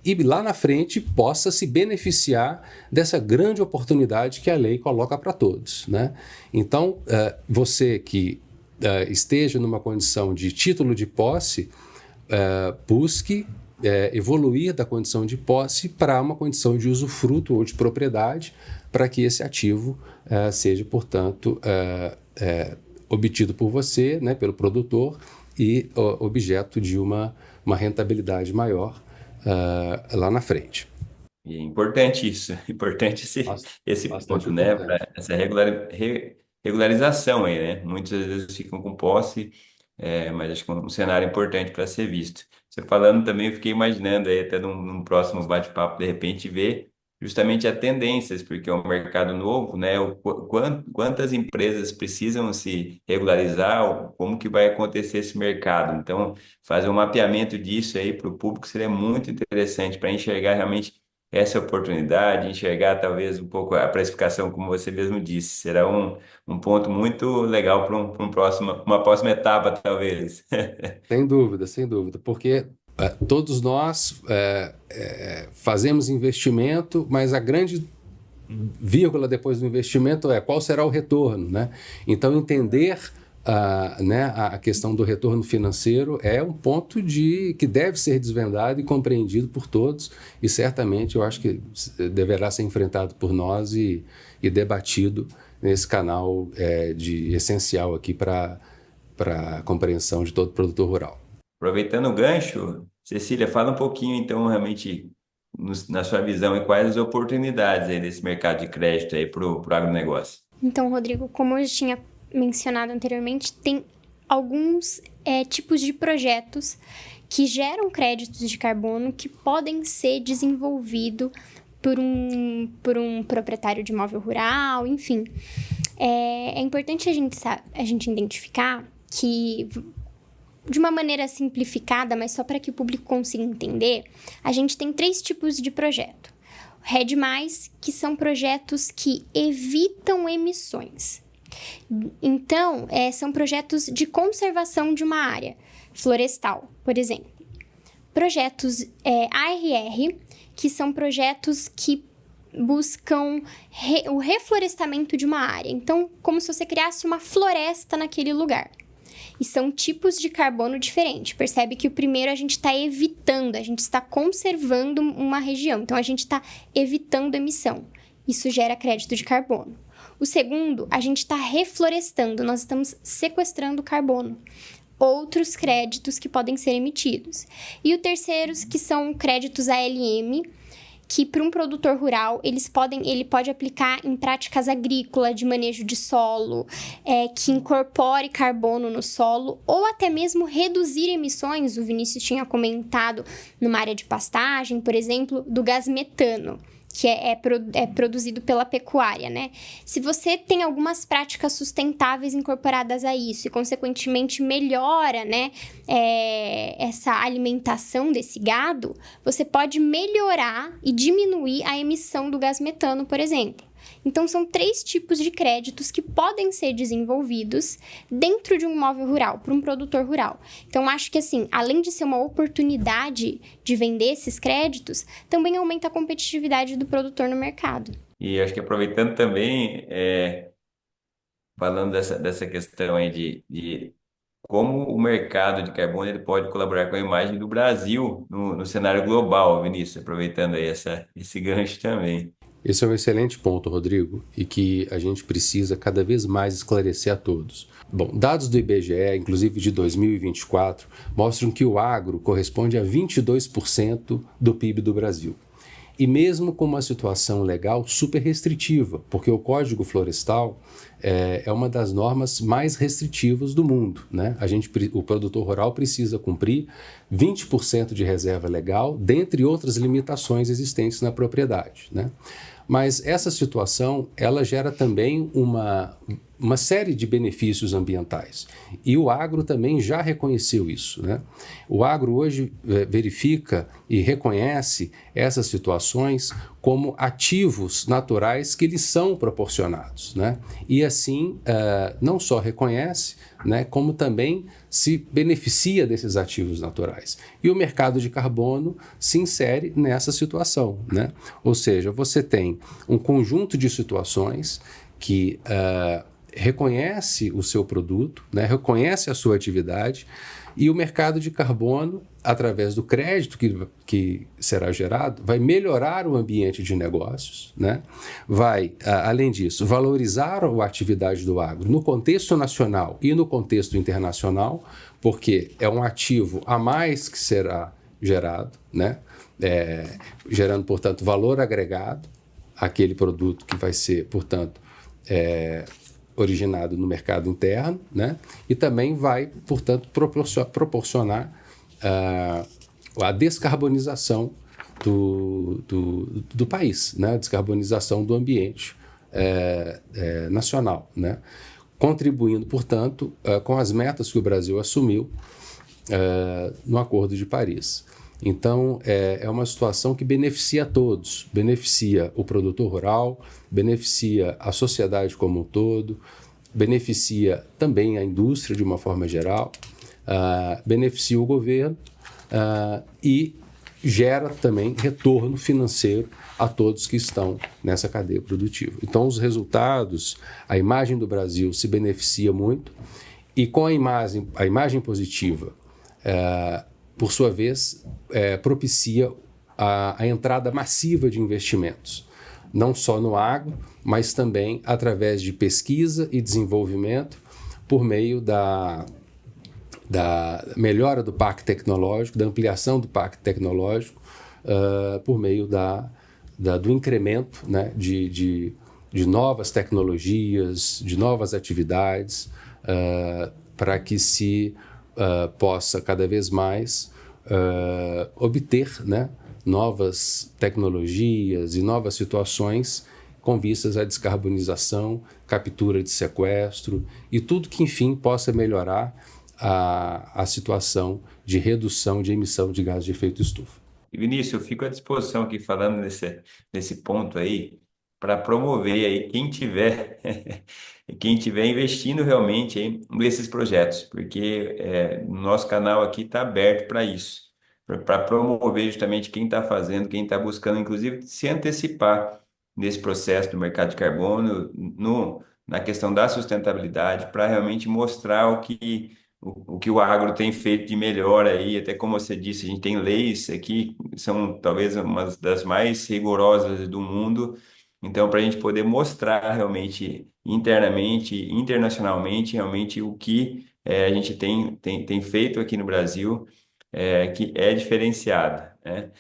e lá na frente possa se beneficiar dessa grande oportunidade que a lei coloca para todos, né? Então, você que esteja numa condição de título de posse, busque evoluir da condição de posse para uma condição de usufruto ou de propriedade, para que esse ativo seja, portanto, obtido por você, né, pelo produtor, e objeto de uma rentabilidade maior lá na frente. E é importante isso, importante esse Bastante ponto, né? Pra importante. essa regularização aí, né? Muitas vezes ficam com posse, mas acho que é um cenário importante para ser visto. Você falando também, eu fiquei imaginando aí, até num próximo bate-papo, de repente, ver justamente as tendências, porque é um mercado novo, né? Quantas empresas precisam se regularizar, como que vai acontecer esse mercado? Então, fazer um mapeamento disso aí para o público seria muito interessante para enxergar realmente essa oportunidade, enxergar talvez um pouco a precificação, como você mesmo disse. Será um ponto muito legal para uma próxima etapa, talvez. Sem dúvida, porque todos nós fazemos investimento, mas a grande vírgula depois do investimento é qual será o retorno, né? Então, entender né, a questão do retorno financeiro é um ponto que deve ser desvendado e compreendido por todos, e certamente eu acho que deverá ser enfrentado por nós e debatido nesse canal essencial aqui para a compreensão de todo produtor rural. Aproveitando o gancho, Cecília, fala um pouquinho, então, realmente, na sua visão, e quais as oportunidades aí desse mercado de crédito aí para o agronegócio? Então, Rodrigo, como eu tinha mencionado anteriormente, tem alguns tipos de projetos que geram créditos de carbono que podem ser desenvolvidos por um proprietário de imóvel rural, enfim. É importante a gente identificar que, de uma maneira simplificada, mas só para que o público consiga entender, a gente tem 3 tipos de projeto. RED+, que são projetos que evitam emissões. Então, são projetos de conservação de uma área florestal, por exemplo. Projetos ARR, que são projetos que buscam o reflorestamento de uma área. Então, como se você criasse uma floresta naquele lugar. E são tipos de carbono diferentes. Percebe que o primeiro a gente está evitando, a gente está conservando uma região. Então, a gente está evitando emissão. Isso gera crédito de carbono. O segundo, a gente está reflorestando, nós estamos sequestrando carbono. Outros créditos que podem ser emitidos. E o terceiro, que são créditos ALM, que para um produtor rural, ele pode aplicar em práticas agrícolas, de manejo de solo, que incorpore carbono no solo, ou até mesmo reduzir emissões. O Vinícius tinha comentado numa área de pastagem, por exemplo, do gás metano, que é produzido pela pecuária, né? Se você tem algumas práticas sustentáveis incorporadas a isso e, consequentemente, melhora, né, essa alimentação desse gado, você pode melhorar e diminuir a emissão do gás metano, por exemplo. Então, são 3 tipos de créditos que podem ser desenvolvidos dentro de um imóvel rural, para um produtor rural. Então, acho que, assim, além de ser uma oportunidade de vender esses créditos, também aumenta a competitividade do produtor no mercado. E acho que aproveitando também, falando dessa questão aí de como o mercado de carbono ele pode colaborar com a imagem do Brasil no cenário global, Vinícius, aproveitando aí esse gancho também. Esse é um excelente ponto, Rodrigo, e que a gente precisa cada vez mais esclarecer a todos. Bom, dados do IBGE, inclusive de 2024, mostram que o agro corresponde a 22% do PIB do Brasil. E mesmo com uma situação legal super restritiva, porque o Código Florestal é uma das normas mais restritivas do mundo, né? O produtor rural precisa cumprir 20% de reserva legal, dentre outras limitações existentes na propriedade, né? Mas essa situação, ela gera também uma série de benefícios ambientais. E o agro também já reconheceu isso, né? O agro hoje verifica e reconhece essas situações como ativos naturais que lhes são proporcionados, né? E assim, não só reconhece, né, como também se beneficia desses ativos naturais. E o mercado de carbono se insere nessa situação, né? Ou seja, você tem um conjunto de situações que reconhece o seu produto, né, reconhece a sua atividade, e o mercado de carbono, através do crédito que será gerado, vai melhorar o ambiente de negócios, né? Vai, além disso, valorizar a atividade do agro no contexto nacional e no contexto internacional, porque é um ativo a mais que será gerado, né? Gerando, portanto, valor agregado àquele produto que vai ser, portanto, originado no mercado interno, né? E também vai, portanto, proporcionar a descarbonização do país, né? A descarbonização do ambiente nacional, né? Contribuindo, portanto, com as metas que o Brasil assumiu no Acordo de Paris. Então, é uma situação que beneficia a todos, beneficia o produtor rural, beneficia a sociedade como um todo, beneficia também a indústria de uma forma geral, beneficia o governo e gera também retorno financeiro a todos que estão nessa cadeia produtiva. Então, os resultados, a imagem do Brasil se beneficia muito, e com a imagem positiva, por sua vez, propicia a entrada massiva de investimentos, não só no agro, mas também através de pesquisa e desenvolvimento, por meio da melhora do parque tecnológico, da ampliação do parque tecnológico, por meio do incremento, né, de novas tecnologias, de novas atividades, para que se possa cada vez mais obter, né, novas tecnologias e novas situações com vistas à descarbonização, captura de sequestro e tudo que, enfim, possa melhorar a situação de redução de emissão de gás de efeito estufa. E Vinícius, eu fico à disposição aqui falando nesse ponto aí, para promover aí quem tiver investindo realmente aí nesses projetos, porque o nosso canal aqui está aberto para isso, para promover justamente quem está fazendo, quem está buscando, inclusive, se antecipar nesse processo do mercado de carbono, na questão da sustentabilidade, para realmente mostrar o que o agro tem feito de melhor aí, até como você disse, a gente tem leis aqui, que são talvez uma das mais rigorosas do mundo, então para a gente poder mostrar realmente internamente, internacionalmente, realmente o que a gente tem feito aqui no Brasil, que é diferenciado, né?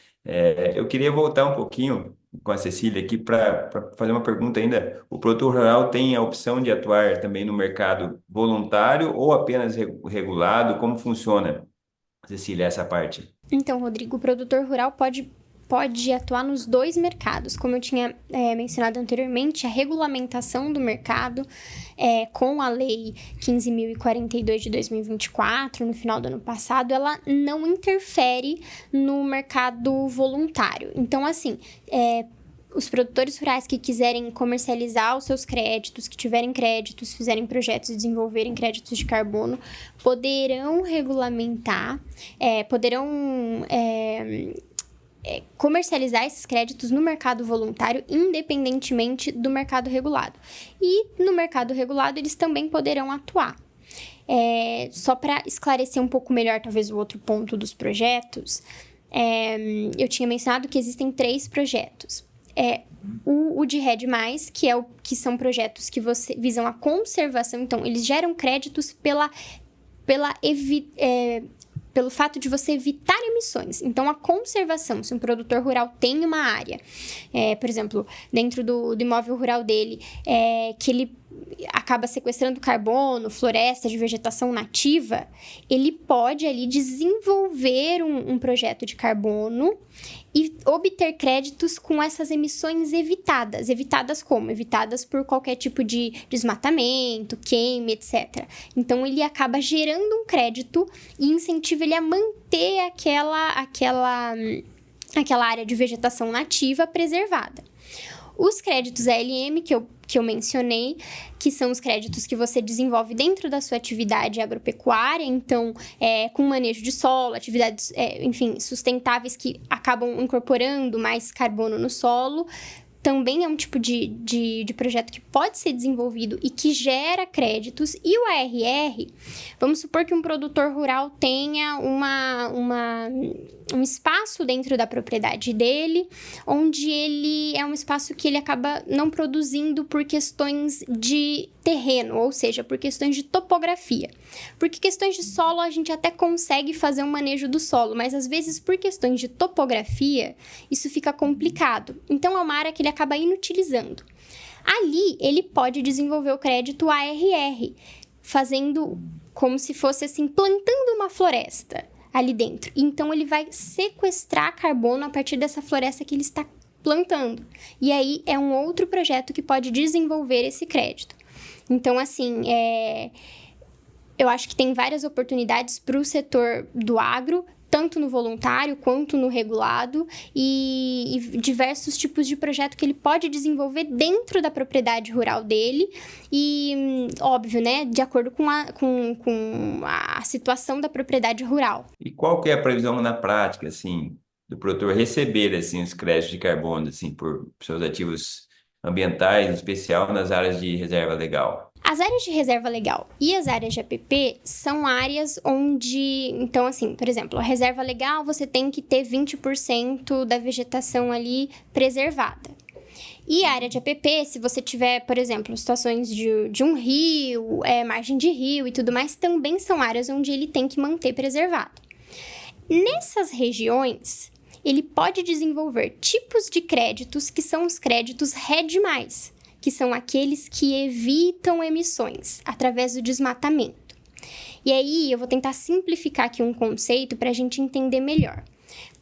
Eu queria voltar um pouquinho com a Cecília aqui para fazer uma pergunta ainda. O produtor rural tem a opção de atuar também no mercado voluntário ou apenas regulado? Como funciona, Cecília, essa parte? Então, Rodrigo, o produtor rural pode atuar nos dois mercados. Como eu tinha mencionado anteriormente, a regulamentação do mercado com a Lei 15.042 de 2024, no final do ano passado, ela não interfere no mercado voluntário. Então, assim, os produtores rurais que quiserem comercializar os seus créditos, que tiverem créditos, fizerem projetos e desenvolverem créditos de carbono, poderão regulamentar, poderão comercializar esses créditos no mercado voluntário, independentemente do mercado regulado. E no mercado regulado, eles também poderão atuar. Só para esclarecer um pouco melhor, talvez, o outro ponto dos projetos, eu tinha mencionado que existem 3 projetos. O de RED+, que são projetos que visam a conservação, então, eles geram créditos pelo fato de você evitar emissões. Então, a conservação, se um produtor rural tem uma área, por exemplo, dentro do imóvel rural dele, que ele acaba sequestrando carbono, floresta de vegetação nativa, ele pode ali desenvolver um projeto de carbono e obter créditos com essas emissões evitadas. Evitadas como? Evitadas por qualquer tipo de desmatamento, queima, etc. Então, ele acaba gerando um crédito e incentiva ele a manter aquela área de vegetação nativa preservada. Os créditos ALM, que eu mencionei, que são os créditos que você desenvolve dentro da sua atividade agropecuária, então, com manejo de solo, atividades, sustentáveis que acabam incorporando mais carbono no solo, também é um tipo de projeto que pode ser desenvolvido e que gera créditos. E o ARR, vamos supor que um produtor rural tenha um espaço dentro da propriedade dele, onde ele é um espaço que ele acaba não produzindo por questões de terreno, ou seja, por questões de topografia. Porque questões de solo a gente até consegue fazer um manejo do solo, mas às vezes por questões de topografia isso fica complicado. Então é uma área que ele acaba inutilizando. Ali ele pode desenvolver o crédito ARR, fazendo como se fosse assim, plantando uma floresta ali dentro. Então, ele vai sequestrar carbono a partir dessa floresta que ele está plantando. E aí, é um outro projeto que pode desenvolver esse crédito. Então, assim, eu acho que tem várias oportunidades para o setor do agro, tanto no voluntário quanto no regulado, e diversos tipos de projeto que ele pode desenvolver dentro da propriedade rural dele, e óbvio, né, de acordo com a situação da propriedade rural. E qual que é a previsão na prática, assim, do produtor receber, assim, os créditos de carbono, assim, por seus ativos ambientais, em especial nas áreas de reserva legal? As áreas de reserva legal e as áreas de APP são áreas onde, então assim, por exemplo, a reserva legal você tem que ter 20% da vegetação ali preservada. E a área de APP, se você tiver, por exemplo, situações de um rio, margem de rio e tudo mais, também são áreas onde ele tem que manter preservado. Nessas regiões, ele pode desenvolver tipos de créditos que são os créditos RED+, que são aqueles que evitam emissões através do desmatamento. E aí, eu vou tentar simplificar aqui um conceito para a gente entender melhor.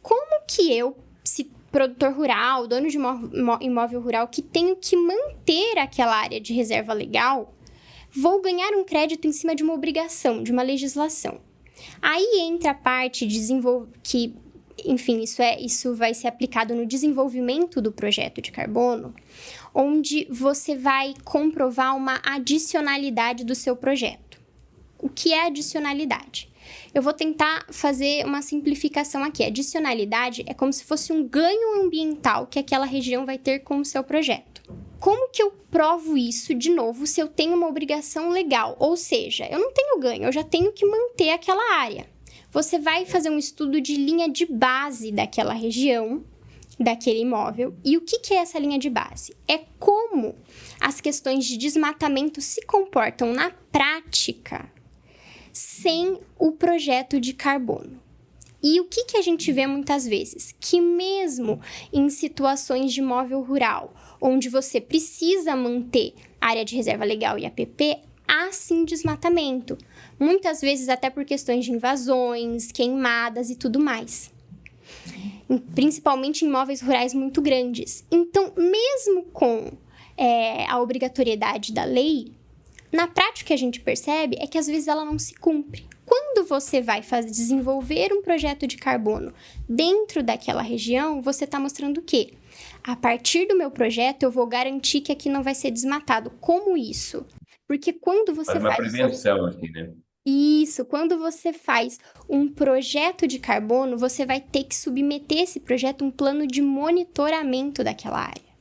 Como que eu, se produtor rural, dono de imóvel rural, que tenho que manter aquela área de reserva legal, vou ganhar um crédito em cima de uma obrigação, de uma legislação? Aí entra a parte de que, enfim, isso vai ser aplicado no desenvolvimento do projeto de carbono, onde você vai comprovar uma adicionalidade do seu projeto. O que é adicionalidade? Eu vou tentar fazer uma simplificação aqui. Adicionalidade é como se fosse um ganho ambiental que aquela região vai ter com o seu projeto. Como que eu provo isso, de novo, se eu tenho uma obrigação legal? Ou seja, eu não tenho ganho, eu já tenho que manter aquela área. Você vai fazer um estudo de linha de base daquela região, daquele imóvel. E o que é essa linha de base? É como as questões de desmatamento se comportam na prática sem o projeto de carbono. E o que a gente vê muitas vezes? Que mesmo em situações de imóvel rural, onde você precisa manter área de reserva legal e APP, há sim desmatamento. Muitas vezes até por questões de invasões, queimadas e tudo mais. Principalmente em imóveis rurais muito grandes. Então, mesmo com a obrigatoriedade da lei, na prática o que a gente percebe é que às vezes ela não se cumpre. Quando você vai desenvolver um projeto de carbono dentro daquela região, você está mostrando o quê? A partir do meu projeto, eu vou garantir que aqui não vai ser desmatado. Como isso? Porque quando você Faz uma prevenção, assim, né? Isso, quando você faz um projeto de carbono, você vai ter que submeter esse projeto a um plano de monitoramento daquela área.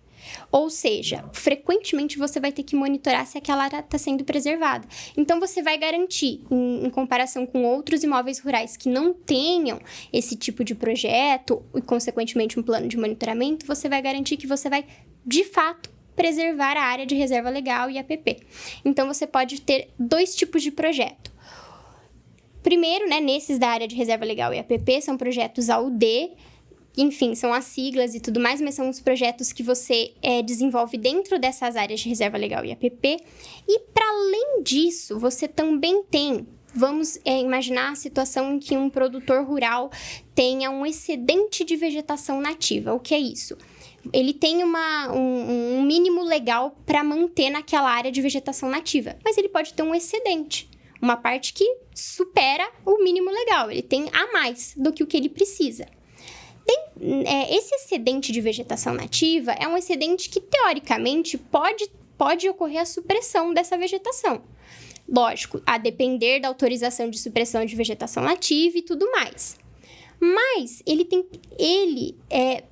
Ou seja, frequentemente você vai ter que monitorar se aquela área está sendo preservada. Então, você vai garantir, em comparação com outros imóveis rurais que não tenham esse tipo de projeto e, consequentemente, um plano de monitoramento, você vai garantir que você vai, de fato, preservar a área de reserva legal e APP. Então, você pode ter dois tipos de projeto. Primeiro, né, nesses da área de reserva legal e APP, são projetos AUD, enfim, são as siglas e tudo mais, mas são os projetos que você desenvolve dentro dessas áreas de reserva legal e APP. E, para além disso, você também tem... Vamos imaginar a situação em que um produtor rural tenha um excedente de vegetação nativa. O que é isso? Ele tem um mínimo legal para manter naquela área de vegetação nativa, mas ele pode ter um excedente, uma parte que supera o mínimo legal, ele tem a mais do que o que ele precisa. Esse excedente de vegetação nativa é um excedente que, teoricamente, pode ocorrer a supressão dessa vegetação. Lógico, a depender da autorização de supressão de vegetação nativa e tudo mais. Mas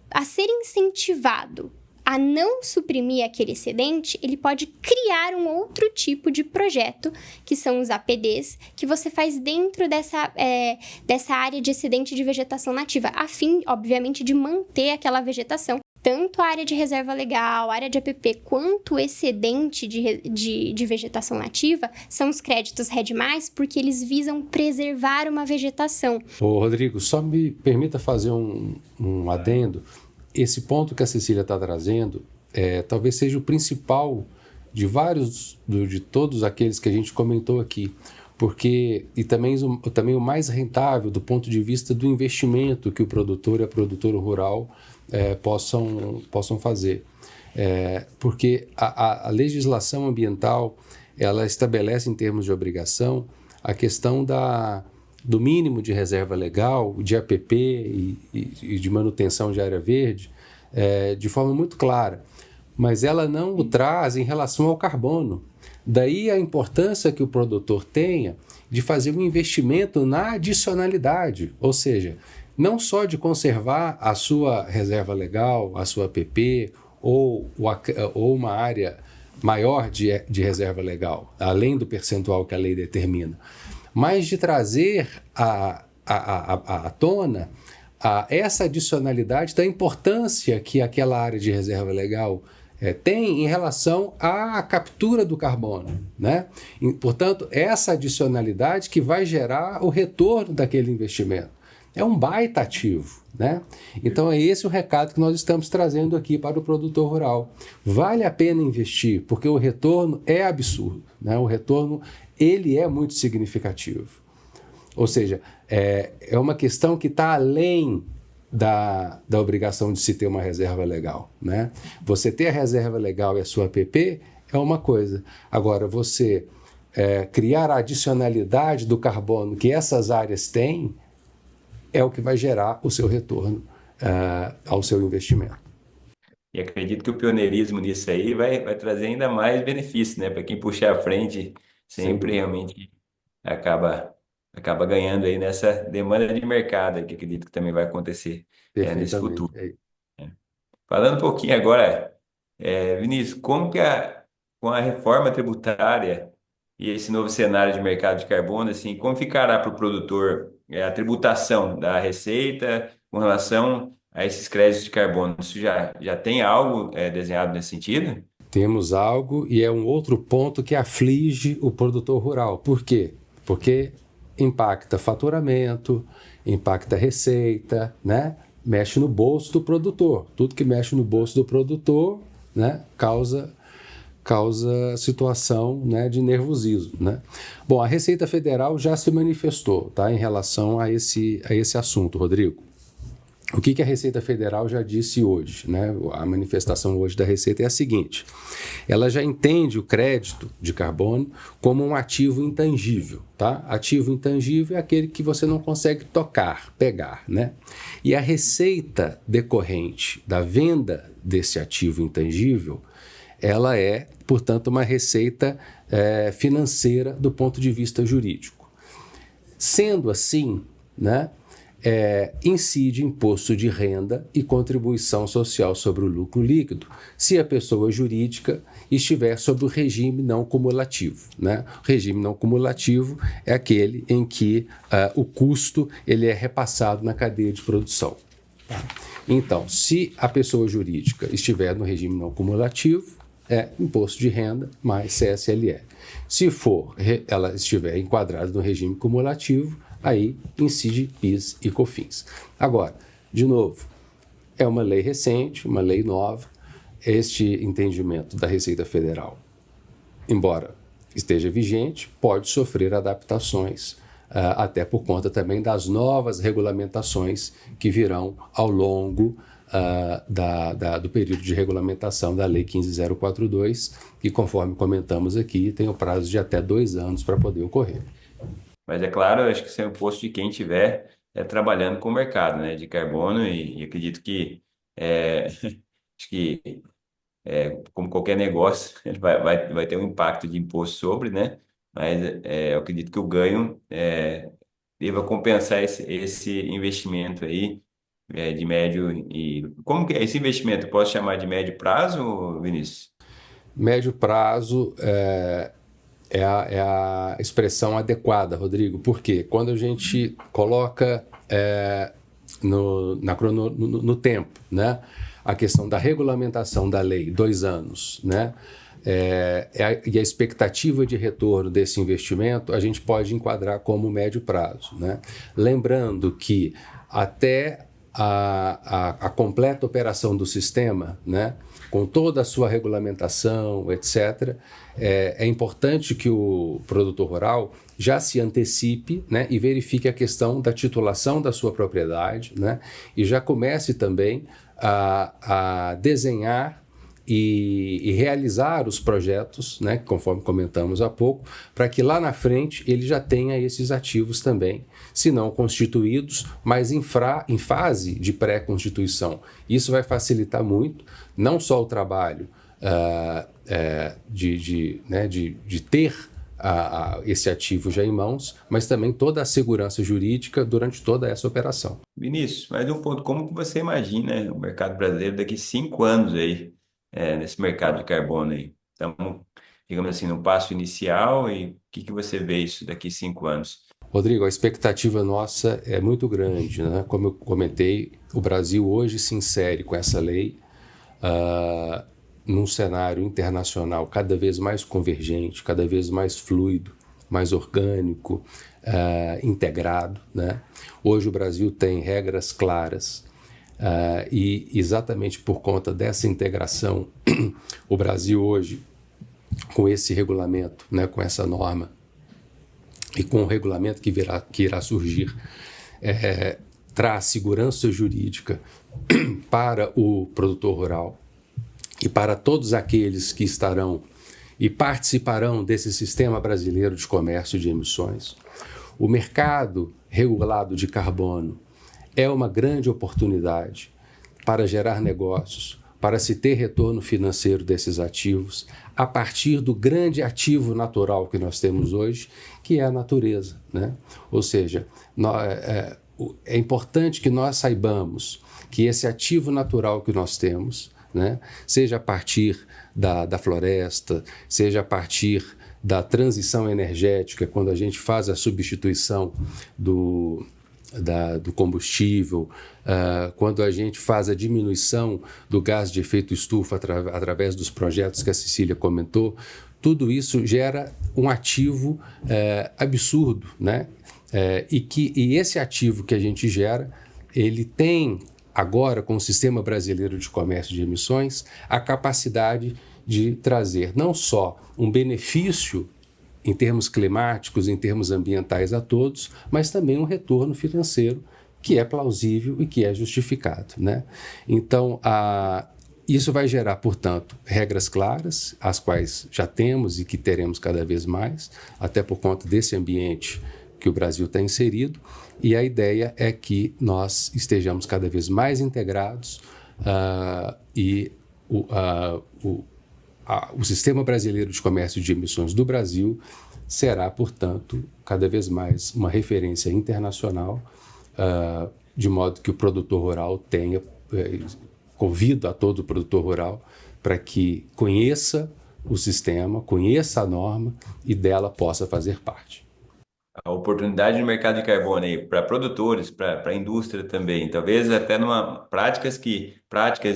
a ser incentivado a não suprimir aquele excedente, ele pode criar um outro tipo de projeto, que são os APDs, que você faz dentro dessa área de excedente de vegetação nativa, a fim, obviamente, de manter aquela vegetação. Tanto a área de reserva legal, a área de APP, quanto o excedente de vegetação nativa são os créditos RED+, porque eles visam preservar uma vegetação. Ô, Rodrigo, só me permita fazer um adendo. Esse ponto que a Cecília está trazendo talvez seja o principal de todos aqueles que a gente comentou aqui, porque também o mais rentável do ponto de vista do investimento que o produtor e a produtora rural possam fazer. Porque a legislação ambiental, ela estabelece em termos de obrigação a questão do mínimo de reserva legal, de APP e de manutenção de área verde, de forma muito clara, mas ela não o traz em relação ao carbono. Daí a importância que o produtor tenha de fazer um investimento na adicionalidade, ou seja, não só de conservar a sua reserva legal, a sua APP ou uma área maior de reserva legal, além do percentual que a lei determina, mas de trazer à tona essa adicionalidade da importância que aquela área de reserva legal tem em relação à captura do carbono, né? E, portanto, essa adicionalidade que vai gerar o retorno daquele investimento. É um baita ativo, né? Então é esse o recado que nós estamos trazendo aqui para o produtor rural. Vale a pena investir, porque o retorno é absurdo, né? O retorno, ele é muito significativo. Ou seja, é uma questão que está além da obrigação de se ter uma reserva legal, né? Você ter a reserva legal e a sua APP é uma coisa. Agora, você criar a adicionalidade do carbono que essas áreas têm é o que vai gerar o seu retorno ao seu investimento. E acredito que o pioneirismo nisso aí vai trazer ainda mais benefícios, né? Para quem puxar à frente, sempre realmente acaba ganhando aí nessa demanda de mercado, que acredito que também vai acontecer nesse futuro. Falando um pouquinho agora, Vinícius, como que com a reforma tributária e esse novo cenário de mercado de carbono, assim, como ficará para o produtor a tributação da receita com relação a esses créditos de carbono? Isso já tem algo desenhado nesse sentido? Temos algo, e é um outro ponto que aflige o produtor rural. Por quê? Porque impacta faturamento, impacta receita, né? Mexe no bolso do produtor. Tudo que mexe no bolso do produtor, né, causa situação, né, de nervosismo, né? Bom, a Receita Federal já se manifestou, tá, em relação a esse assunto, Rodrigo. O que a Receita Federal já disse hoje, né? A manifestação hoje da Receita é a seguinte: ela já entende o crédito de carbono como um ativo intangível, tá? Ativo intangível é aquele que você não consegue tocar, pegar, né? E a receita decorrente da venda desse ativo intangível, ela é, portanto, uma receita financeira do ponto de vista jurídico. Sendo assim, né, incide imposto de renda e contribuição social sobre o lucro líquido, se a pessoa jurídica estiver sob o regime não cumulativo, né? O regime não cumulativo é aquele em que o custo ele é repassado na cadeia de produção. Tá? Então, se a pessoa jurídica estiver no regime não cumulativo, é imposto de renda mais CSLL. Se ela estiver enquadrada no regime cumulativo, aí incide PIS e COFINS. Agora, de novo, É uma lei recente, uma lei nova. Este entendimento da Receita Federal, embora esteja vigente, pode sofrer adaptações, até por conta também das novas regulamentações que virão ao longo do período de regulamentação da Lei 15.042, que, conforme comentamos aqui, tem o prazo de até 2 anos para poder ocorrer. Mas é claro, eu acho que isso é um imposto de quem estiver trabalhando com o mercado, né, de carbono, e acredito que, acho que como qualquer negócio, ele vai ter um impacto de imposto sobre, né? Mas eu acredito que o ganho deva compensar esse investimento aí de médio e... Como que é esse investimento? Posso chamar de médio prazo, Vinícius? Médio prazo é a expressão adequada, Rodrigo, porque quando a gente coloca no tempo, né, a questão da regulamentação da lei, 2 anos, né, e a expectativa de retorno desse investimento, a gente pode enquadrar como médio prazo, né? Lembrando que até a completa operação do sistema, né, com toda a sua regulamentação, etc., é importante que o produtor rural já se antecipe, né, e verifique a questão da titulação da sua propriedade, né, e já comece também a desenhar e realizar os projetos, né, conforme comentamos há pouco, para que lá na frente ele já tenha esses ativos também, se não constituídos, mas em fase de pré-constituição. Isso vai facilitar muito, não só o trabalho de ter esse ativo já em mãos, mas também toda a segurança jurídica durante toda essa operação. Vinícius, mais um ponto. Como que você imagina, né, o mercado brasileiro daqui 5 anos aí, nesse mercado de carbono aí? Estamos, digamos assim, no passo inicial, e o que você vê isso daqui 5 anos? Rodrigo, a expectativa nossa é muito grande, né? Como eu comentei, o Brasil hoje se insere com essa lei num cenário internacional cada vez mais convergente, cada vez mais fluido, mais orgânico, integrado, né? Hoje o Brasil tem regras claras e exatamente por conta dessa integração, o Brasil hoje, com esse regulamento, né, com essa norma e com o regulamento que irá surgir, traz segurança jurídica para o produtor rural e para todos aqueles que estarão e participarão desse sistema brasileiro de comércio de emissões. O mercado regulado de carbono é uma grande oportunidade para gerar negócios, para se ter retorno financeiro desses ativos, a partir do grande ativo natural que nós temos hoje, que é a natureza, né? Ou seja, é importante que nós saibamos que esse ativo natural que nós temos, né, seja a partir da floresta, seja a partir da transição energética, quando a gente faz a substituição do combustível, quando a gente faz a diminuição do gás de efeito estufa através dos projetos que a Cecília comentou, tudo isso gera um ativo absurdo, né? E esse ativo que a gente gera, ele tem agora, com o Sistema Brasileiro de Comércio de Emissões, a capacidade de trazer não só um benefício em termos climáticos, em termos ambientais a todos, mas também um retorno financeiro que é plausível e que é justificado, né? Então, isso vai gerar, portanto, regras claras, as quais já temos e que teremos cada vez mais, até por conta desse ambiente que o Brasil está inserido, e a ideia é que nós estejamos cada vez mais integrados e o Sistema Brasileiro de Comércio de Emissões do Brasil será, portanto, cada vez mais uma referência internacional, de modo que o produtor rural tenha, convido a todo o produtor rural para que conheça o sistema, conheça a norma e dela possa fazer parte. A oportunidade no mercado de carbono aí para produtores, para a indústria também, talvez até práticas,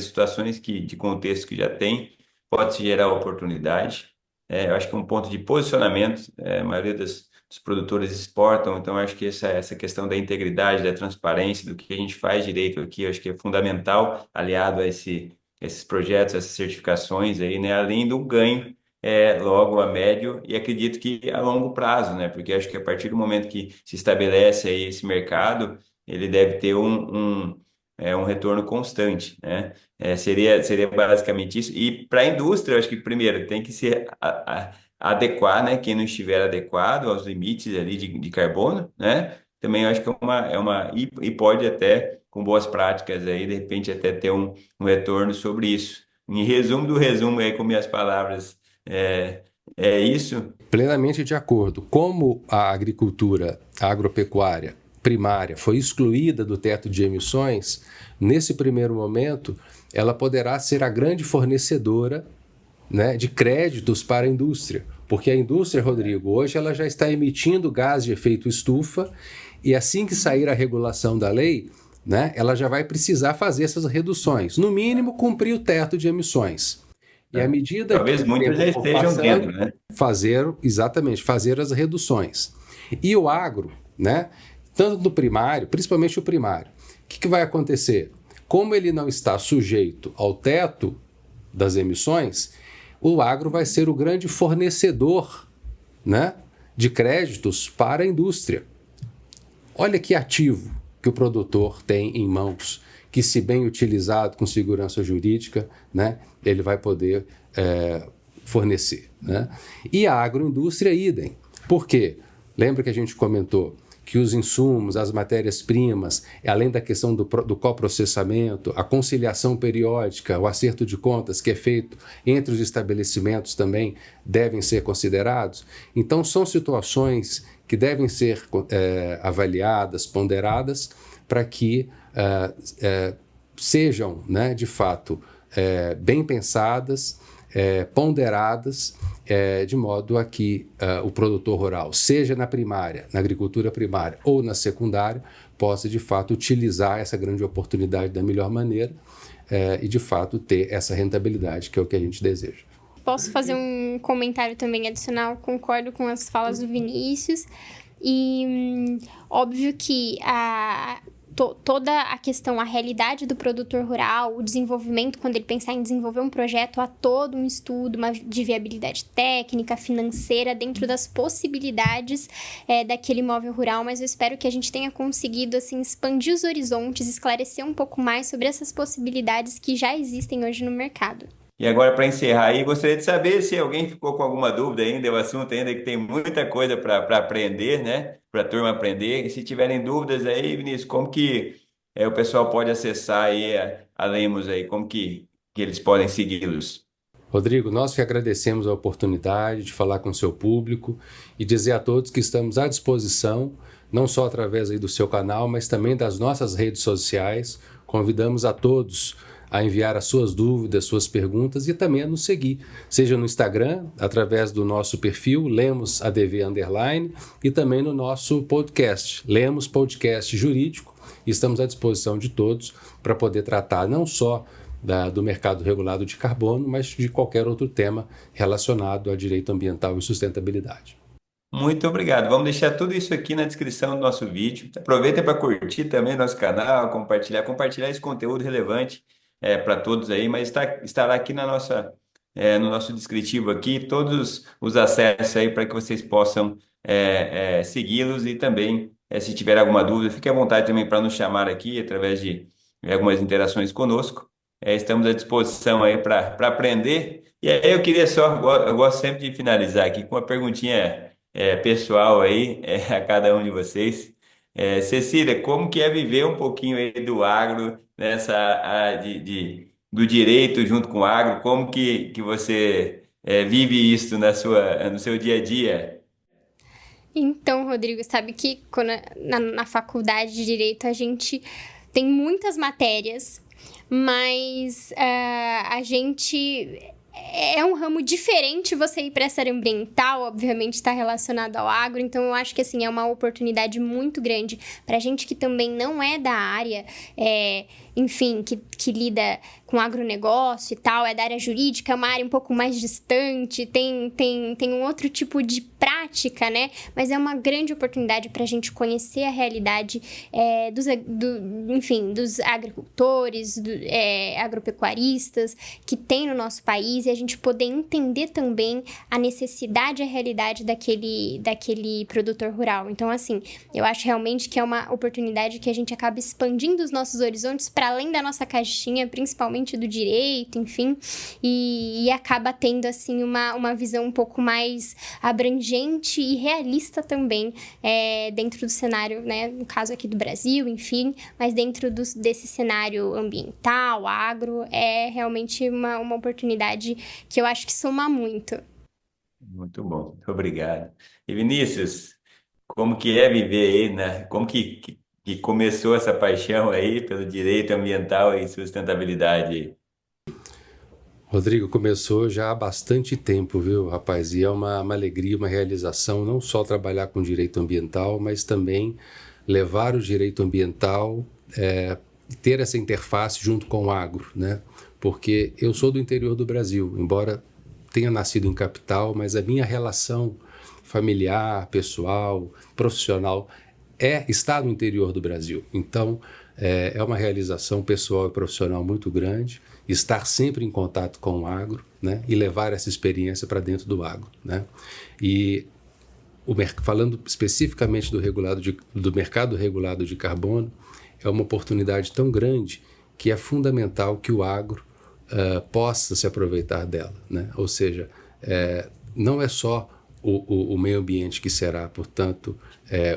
situações de contexto que já tem, pode se gerar oportunidade. Eu acho que um ponto de posicionamento, a maioria os produtores exportam. Então, acho que essa questão da integridade, da transparência, do que a gente faz direito aqui, acho que é fundamental, aliado a esses projetos, essas certificações aí, né? Além do ganho, logo a médio e acredito que a longo prazo, né? Porque acho que a partir do momento que se estabelece aí esse mercado, ele deve ter um retorno constante, né? Seria basicamente isso. E para a indústria, eu acho que primeiro tem que se adequar, né? Quem não estiver adequado aos limites ali de carbono, né? Também eu acho que e pode até, com boas práticas aí, de repente até ter um retorno sobre isso. Em resumo do resumo aí, com minhas palavras, é, é isso. Plenamente de acordo. Como a agricultura, a agropecuária primária foi excluída do teto de emissões, nesse primeiro momento, ela poderá ser a grande fornecedora, né, de créditos para a indústria. Porque a indústria, Rodrigo, hoje ela já está emitindo gás de efeito estufa e assim que sair a regulação da lei, né, ela já vai precisar fazer essas reduções. No mínimo, cumprir o teto de emissões. E à medida que Talvez o muitos já tempo for estejam dentro, passando, né? fazer as reduções. E o agro, né, tanto no primário, principalmente o primário, o que vai acontecer? Como ele não está sujeito ao teto das emissões, o agro vai ser o grande fornecedor, né, de créditos para a indústria. Olha que ativo que o produtor tem em mãos, que se bem utilizado com segurança jurídica, né, ele vai poder fornecer. Né? E a agroindústria, idem. Por quê? Lembra que a gente comentou que os insumos, as matérias-primas, além da questão do coprocessamento, a conciliação periódica, o acerto de contas que é feito entre os estabelecimentos também devem ser considerados. Então, são situações que devem ser avaliadas, ponderadas, para que sejam, né, de fato, bem pensadas, ponderadas, de modo a que o produtor rural, seja na primária, na agricultura primária ou na secundária, possa de fato utilizar essa grande oportunidade da melhor maneira e de fato ter essa rentabilidade, que é o que a gente deseja. Posso fazer um comentário também adicional? Concordo com as falas do Vinícius e óbvio que toda a questão, a realidade do produtor rural, o desenvolvimento, quando ele pensar em desenvolver um projeto, há todo um estudo de viabilidade técnica, financeira, dentro das possibilidades daquele imóvel rural, mas eu espero que a gente tenha conseguido assim, expandir os horizontes, esclarecer um pouco mais sobre essas possibilidades que já existem hoje no mercado. E agora, para encerrar aí, gostaria de saber se alguém ficou com alguma dúvida ainda, o assunto ainda que tem muita coisa para aprender, né? Para a turma aprender. E se tiverem dúvidas aí, Vinícius, como que o pessoal pode acessar aí a Lemos aí? Como que eles podem segui-los? Rodrigo, nós que agradecemos a oportunidade de falar com o seu público e dizer a todos que estamos à disposição, não só através aí do seu canal, mas também das nossas redes sociais. Convidamos a todos a enviar as suas dúvidas, suas perguntas e também a nos seguir, seja no Instagram, através do nosso perfil Lemos ADV _ e também no nosso podcast, Lemos Podcast Jurídico. E estamos à disposição de todos para poder tratar não só do mercado regulado de carbono, mas de qualquer outro tema relacionado a direito ambiental e sustentabilidade. Muito obrigado. Vamos deixar tudo isso aqui na descrição do nosso vídeo. Aproveita para curtir também nosso canal, compartilhar esse conteúdo relevante para todos aí, mas estará aqui no nosso descritivo aqui todos os acessos aí para que vocês possam segui-los e também, se tiver alguma dúvida, fique à vontade também para nos chamar aqui através de algumas interações conosco. Estamos à disposição aí para aprender. E aí eu queria eu gosto sempre de finalizar aqui com uma perguntinha pessoal aí a cada um de vocês. Cecília, como que é viver um pouquinho aí do agro nessa área do direito junto com o agro? Como que você vive isso no seu dia a dia? Então, Rodrigo, sabe que quando na faculdade de Direito a gente tem muitas matérias, mas a gente... É um ramo diferente você ir para essa área ambiental, obviamente está relacionado ao agro, então eu acho que assim, é uma oportunidade muito grande para gente que também não é da área, enfim, que lida com agronegócio e tal, é da área jurídica, é uma área um pouco mais distante, tem um outro tipo de prática, né? Mas é uma grande oportunidade para a gente conhecer a realidade dos agricultores, agropecuaristas que tem no nosso país, e a gente poder entender também a necessidade e a realidade daquele produtor rural. Então, assim, eu acho realmente que é uma oportunidade que a gente acaba expandindo os nossos horizontes para além da nossa caixinha, principalmente do direito, enfim, e acaba tendo, assim, uma visão um pouco mais abrangente e realista também dentro do cenário, né, no caso aqui do Brasil, enfim, mas dentro desse cenário ambiental, agro, é realmente uma oportunidade que eu acho que soma muito. Muito bom, muito obrigado. E Vinícius, como que é viver aí, né? Como que começou essa paixão aí pelo direito ambiental e sustentabilidade? Rodrigo, começou já há bastante tempo, viu, rapaz? E é uma alegria, uma realização, não só trabalhar com direito ambiental, mas também levar o direito ambiental, ter essa interface junto com o agro, né? Porque eu sou do interior do Brasil, embora tenha nascido em capital, mas a minha relação familiar, pessoal, profissional está no interior do Brasil. Então, é uma realização pessoal e profissional muito grande estar sempre em contato com o agro, né, e levar essa experiência para dentro do agro, né? E falando especificamente do mercado regulado de carbono, é uma oportunidade tão grande que é fundamental que o agro possa se aproveitar dela, né? Ou seja, não é só o meio ambiente que será, portanto,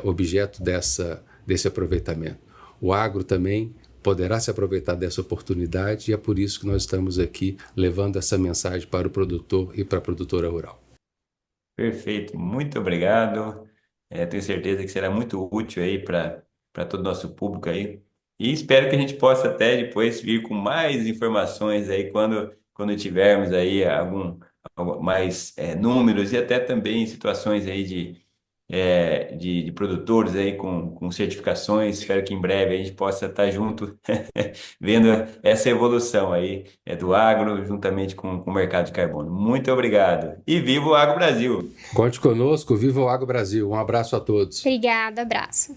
objeto desse aproveitamento. O agro também poderá se aproveitar dessa oportunidade, e é por isso que nós estamos aqui levando essa mensagem para o produtor e para a produtora rural. Perfeito, muito obrigado. Tenho certeza que será muito útil aí para todo o nosso público aí. E espero que a gente possa até depois vir com mais informações aí quando tivermos aí mais números, e até também situações aí de produtores aí com certificações. Espero que em breve a gente possa estar junto vendo essa evolução aí do agro juntamente com o mercado de carbono. Muito obrigado. E viva o Agro Brasil! Conte conosco, viva o Agro Brasil. Um abraço a todos. Obrigada, abraço.